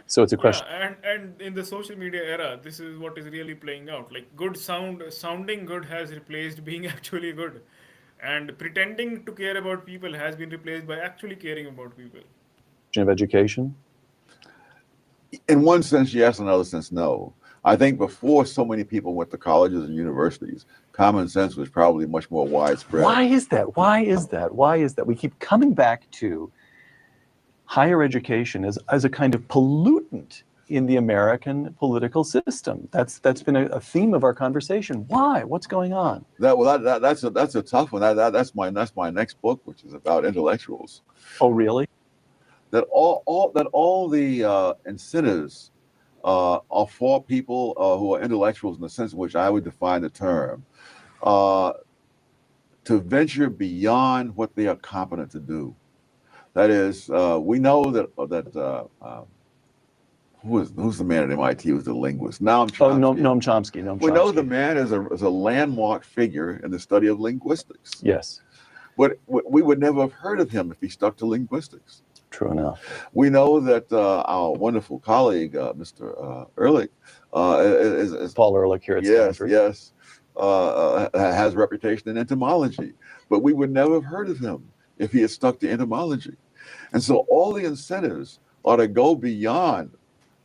So it's a Yeah, question. and in the social media era, this is what is really playing out. Like sounding good has replaced being actually good, and pretending to care about people has been replaced by actually caring about people. Of education. In one sense, yes, in another sense, no. I think before so many people went to colleges and universities, common sense was probably much more widespread. Why is that? Why is that? Why is that? We keep coming back to higher education as a kind of pollutant in the American political system. That's been a theme of our conversation. Why? What's going on? That's a tough one. That's my next book, which is about intellectuals. Oh, really? That all the incentives are for people who are intellectuals in the sense in which I would define the term, uh, to venture beyond what they are competent to do. That is, we know that who's the man at MIT who's the linguist? Noam Chomsky. Oh, Noam Chomsky. Noam We Chomsky. know the man is a landmark figure in the study of linguistics. Yes. But we would never have heard of him if he stuck to linguistics. True enough. We know that our wonderful colleague, Mr. Ehrlich, is Paul Ehrlich here at Stanford. Yes, has reputation in entomology. But we would never have heard of him if he had stuck to entomology. And so all the incentives are to go beyond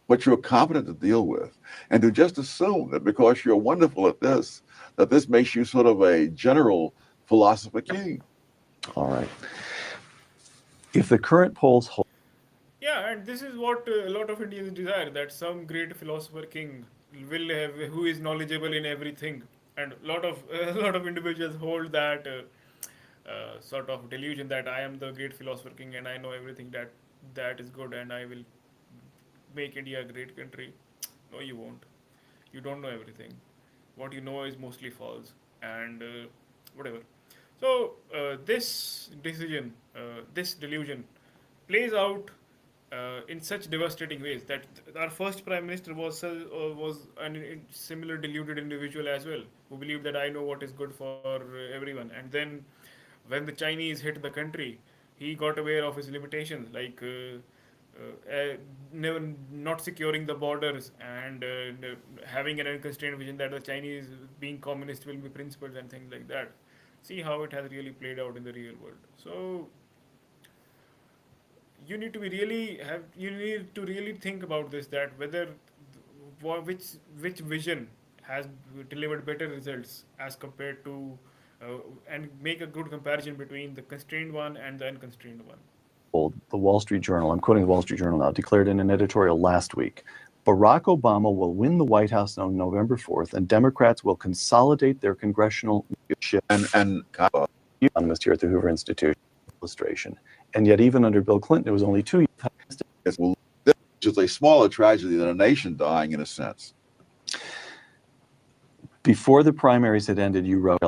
what you're competent to deal with and to just assume that because you're wonderful at this, that this makes you sort of a general philosopher king. All right. If the current polls hold. Yeah, and this is what a lot of Indians desire, that some great philosopher king will have who is knowledgeable in everything, and a lot of a lot of individuals hold that sort of delusion that I am the great philosopher king and I know everything that is good and I will make India a great country. No, you won't. You don't know everything. What you know is mostly false and whatever. So this delusion, plays out in such devastating ways that our first prime minister was a similar deluded individual as well, who believed that I know what is good for everyone. And then when the Chinese hit the country, he got aware of his limitations, like not securing the borders and having an unconstrained vision that the Chinese, being communist, will be principled and things like that. See how it has really played out in the real world. So you need to really think about this, that whether which vision has delivered better results as compared to and make a good comparison between the constrained one and the unconstrained one. The Wall Street Journal, I'm quoting the Wall Street Journal now, declared in an editorial last week, Barack Obama will win the White House on November 4th, and Democrats will consolidate their congressional leadership. And Economist here at the Hoover Institution illustration. And yet, even under Bill Clinton, it was only 2 years. this is a smaller tragedy than a nation dying, in a sense. Before the primaries had ended, you wrote,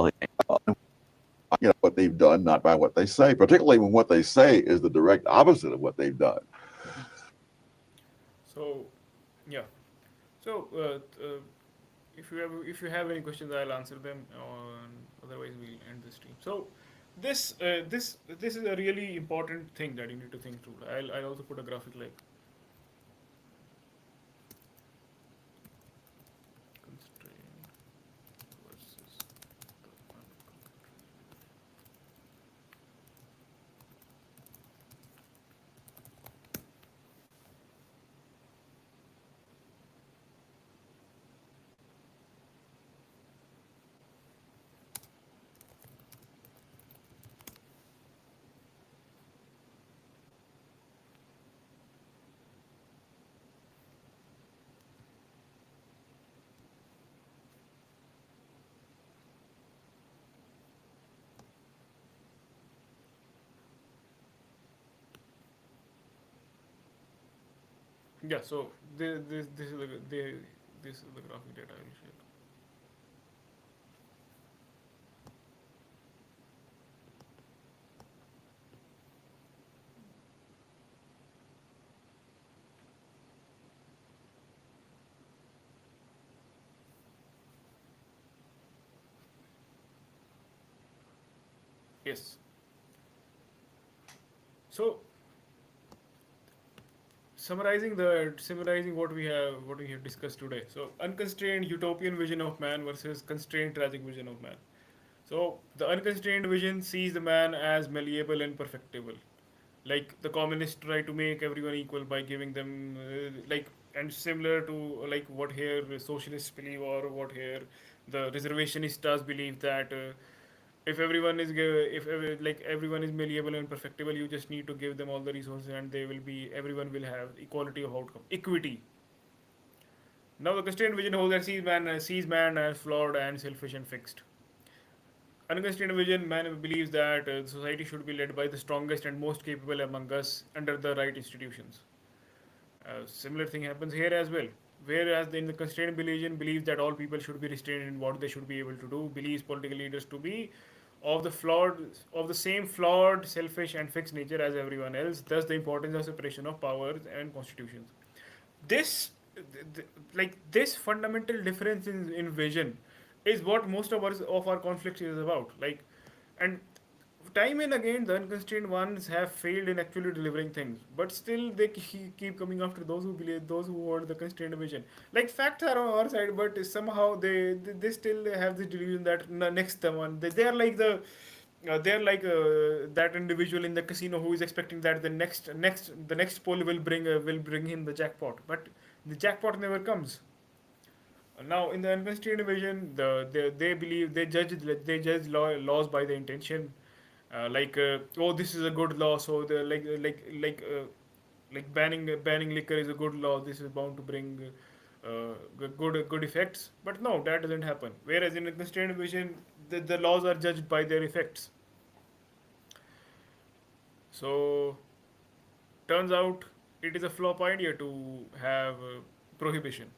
What they've done, not by what they say, particularly when what they say is the direct opposite of what they've done. So, yeah. So, if you have any questions, I'll answer them. Otherwise, we'll end the stream. So, this is a really important thing that you need to think through. I'll also put a graphic like constrained versus the yeah. So this is the graphic that I will share. Yes. So summarizing what we have discussed today. So unconstrained utopian vision of man versus constrained tragic vision of man. So the unconstrained vision sees the man as malleable and perfectible. Like the communists try to make everyone equal by giving them and similar to like what here the socialists believe or what here the reservationistas believe that if everyone is like everyone is malleable and perfectible, you just need to give them all the resources and they will be everyone will have equality of outcome, equity. Now the constrained vision holds that sees man as flawed and selfish and fixed. Unconstrained vision, man believes that society should be led by the strongest and most capable among us under the right institutions. Similar thing happens here as well. Whereas in the constrained religion believes that all people should be restrained in what they should be able to do, believes political leaders to be of the same flawed, selfish, and fixed nature as everyone else. Thus, the importance of separation of powers and constitutions. This, this fundamental difference in vision, is what most of our conflicts is about. And time and again, the unconstrained ones have failed in actually delivering things, but still they keep coming after those who want the constrained vision. Like facts are on our side, but somehow they still have this delusion that next the one they are like they're like that individual in the casino who is expecting that the next poll will bring him the jackpot, but the jackpot never comes. Now, in the unconstrained vision, they believe they judge laws by the intention, oh, this is a good law, so the like banning liquor is a good law. This is bound to bring good effects. But no, that doesn't happen. Whereas in a constrained vision, the laws are judged by their effects. So turns out it is a flop idea to have prohibition.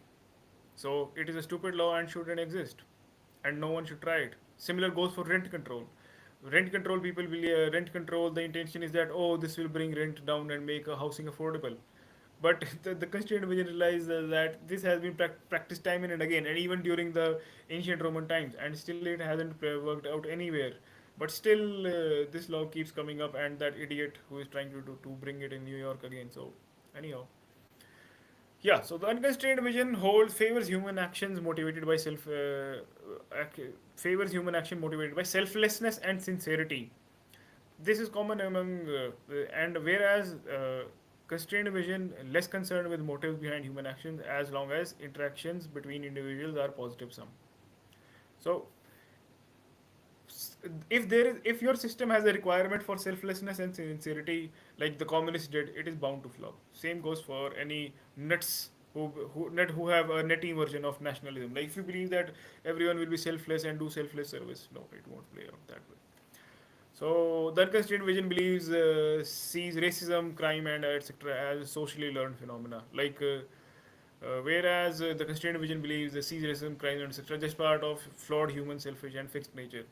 So it is a stupid law and shouldn't exist, and no one should try it. Similar goes for rent control. Rent control people will rent control. The intention is that oh, this will bring rent down and make housing affordable. But the constituent vision realizes that this has been practiced time and again, and even during the ancient Roman times, and still it hasn't worked out anywhere. But still, this law keeps coming up, and that idiot who is trying to bring it in New York again. So, anyhow, yeah, so the unconstrained vision holds favors human action motivated by selflessness and sincerity. This is common among and whereas constrained vision less concerned with motives behind human actions as long as interactions between individuals are positive sum. So if your system has a requirement for selflessness and sincerity like the communists did, it is bound to flop. Same goes for any nuts who have a nutty version of nationalism. Like if you believe that everyone will be selfless and do selfless service, no, it won't play out that way. So the unconstrained vision believes sees racism, crime, and etc. as socially learned phenomena. Whereas the constrained vision believes the sees racism, crime, and etc. just part of flawed human, selfish, and fixed nature.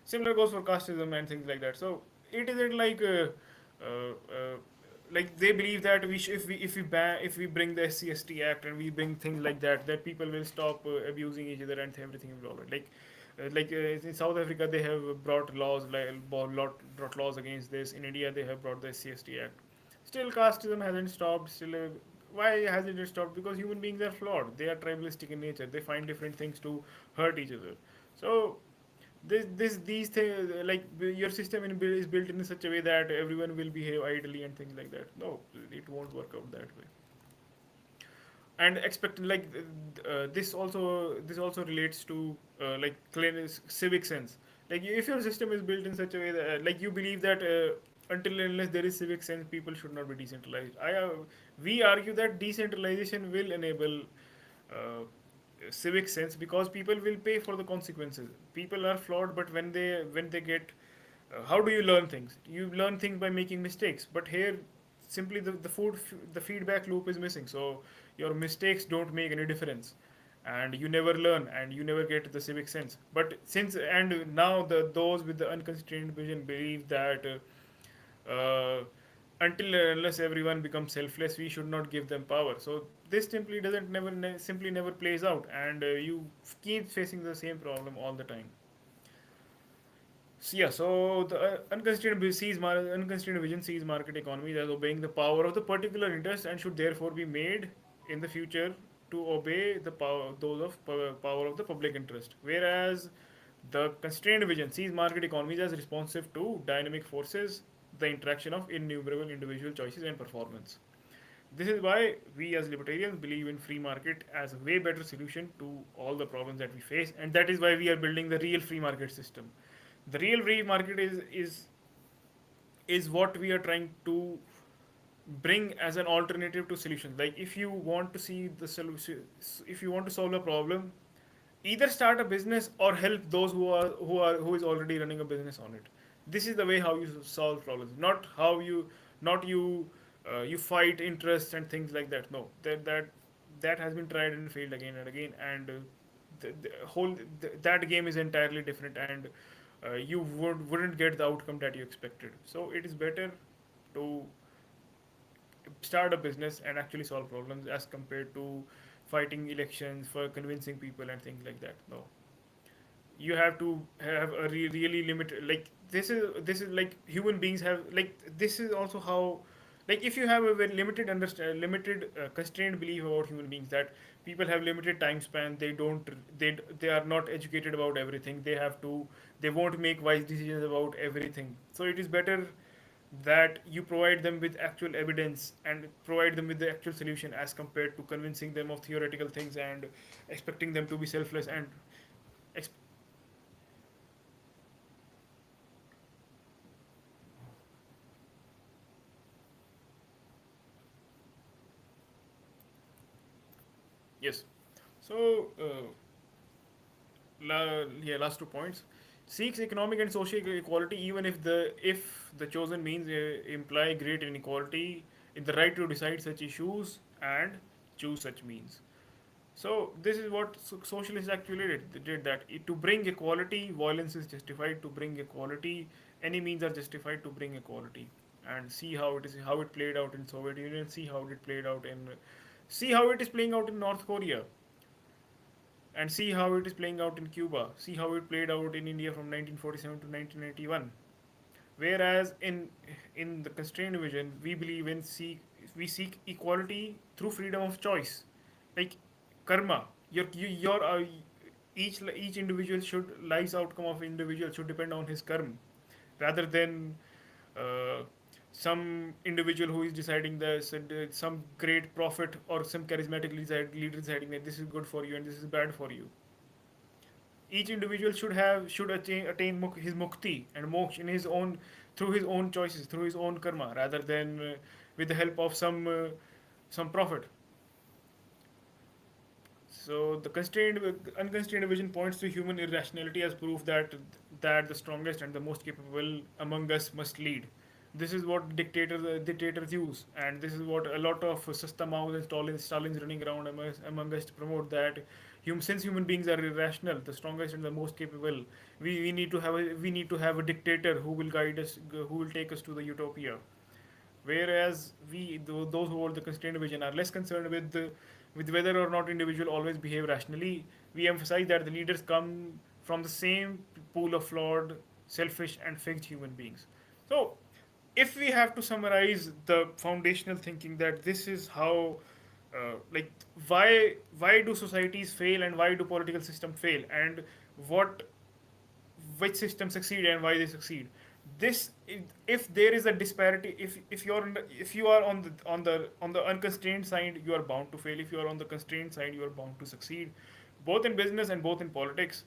Similar goes for casteism and things like that. So it isn't uh, uh, like they believe that if we bring the SC/ST Act and we bring things like that, that people will stop abusing each other and everything will be alright. In South Africa, they have brought laws against this. In India, they have brought the SC/ST Act. Still, casteism hasn't stopped. Why hasn't it stopped? Because human beings are flawed. They are tribalistic in nature. They find different things to hurt each other. So these things your system is built in such a way that everyone will behave idly and things like that. No, it won't work out that way. And expect this also relates to civic sense. Like if your system is built in such a way that you believe that until and unless there is civic sense, people should not be decentralized. We argue that decentralization will enable uh, civic sense because people will pay for the consequences. People are flawed, but when they get how do you learn things? You learn things by making mistakes. But here, simply the feedback loop is missing. So your mistakes don't make any difference, and you never learn, and you never get the civic sense. But since and now those with the unconstrained vision believe that until unless everyone becomes selfless, we should not give them power. So this simply doesn't never simply never plays out, and you keep facing the same problem all the time. So yeah, so the unconstrained vision sees market economies as obeying the power of the particular interest and should therefore be made in the future to obey the power of the public interest. Whereas the constrained vision sees market economies as responsive to dynamic forces, the interaction of innumerable individual choices and performance. This is why we as libertarians believe in free market as a way better solution to all the problems that we face, and that is why we are building the real free market system. The real free market is what we are trying to bring as an alternative to solutions. Like if you want to see the solution, if you want to solve a problem, either start a business or help those who is already running a business on it. This is the way how you solve problems, not you fight interests and things like that. No, that has been tried and failed again and again, and that game is entirely different, and you wouldn't get the outcome that you expected. So it is better to start a business and actually solve problems as compared to fighting elections for convincing people and things like that. No, you have to have a really limited, this is like human beings have, like this is also how, like if you have a very limited constrained belief about human beings, that people have limited time span, they are not educated about everything, they won't make wise decisions about everything. So it is better that you provide them with actual evidence and provide them with the actual solution as compared to convincing them of theoretical things and expecting them to be selfless and ex- yes. So last 2 points. Seeks economic and social equality even if the chosen means imply great inequality in the right to decide such issues and choose such means. So this is what socialists actually did. They did that. To bring equality, violence is justified. To bring equality, any means are justified to bring equality. And how it played out in Soviet Union. See how it is playing out in North Korea, and see how it is playing out in Cuba. See how it played out in India from 1947 to 1991. Whereas in the constrained vision, we seek equality through freedom of choice, like karma. Your each individual should life's outcome of individual should depend on his karma, rather than uh, some individual who is deciding this, some great prophet or some charismatic leader deciding that this is good for you and this is bad for you. Each individual should attain his mukti and moksha in his own, through his own choices, through his own karma, rather than with the help of some prophet. So the unconstrained vision points to human irrationality as proof that the strongest and the most capable among us must lead. This is what dictators use, and this is what a lot of Sasta Maos and Stalins running around among us to promote that since human beings are irrational, the strongest and the most capable, we need to have a dictator who will guide us, who will take us to the utopia. Whereas those who hold the constrained vision, are less concerned with whether or not individual always behave rationally. We emphasize that the leaders come from the same pool of flawed, selfish, and fixed human beings. So, if we have to summarize the foundational thinking, that this is how, like, why do societies fail and why do political systems fail, and what which systems succeed and why they succeed. This, if there is a disparity, if you are on the unconstrained side, you are bound to fail. If you are on the constrained side, you are bound to succeed, both in business and both in politics.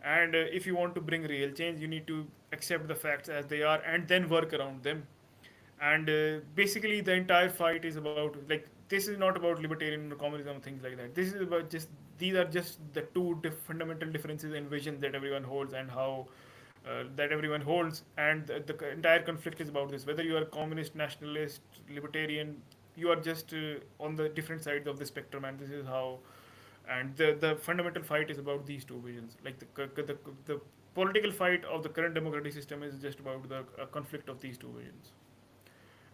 And if you want to bring real change, you need to accept the facts as they are and then work around them. And basically the entire fight is about, like, this is not about libertarian or communism or things like that. This is about just, these are just the two fundamental differences in vision that everyone holds, and how that everyone holds. And the entire conflict is about this, whether you are communist, nationalist, libertarian, you are just on the different sides of the spectrum. And this is how, and the fundamental fight is about these two visions. Like the political fight of the current democratic system is just about the conflict of these two visions.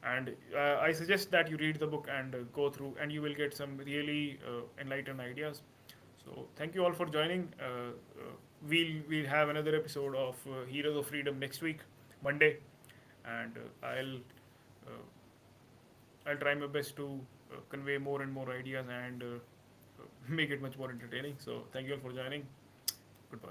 And I suggest that you read the book and go through, and you will get some really enlightened ideas. So thank you all for joining. We'll have another episode of Heroes of Freedom next week, Monday, and I'll try my best to convey more and more ideas and make it much more entertaining. So thank you all for joining. Goodbye.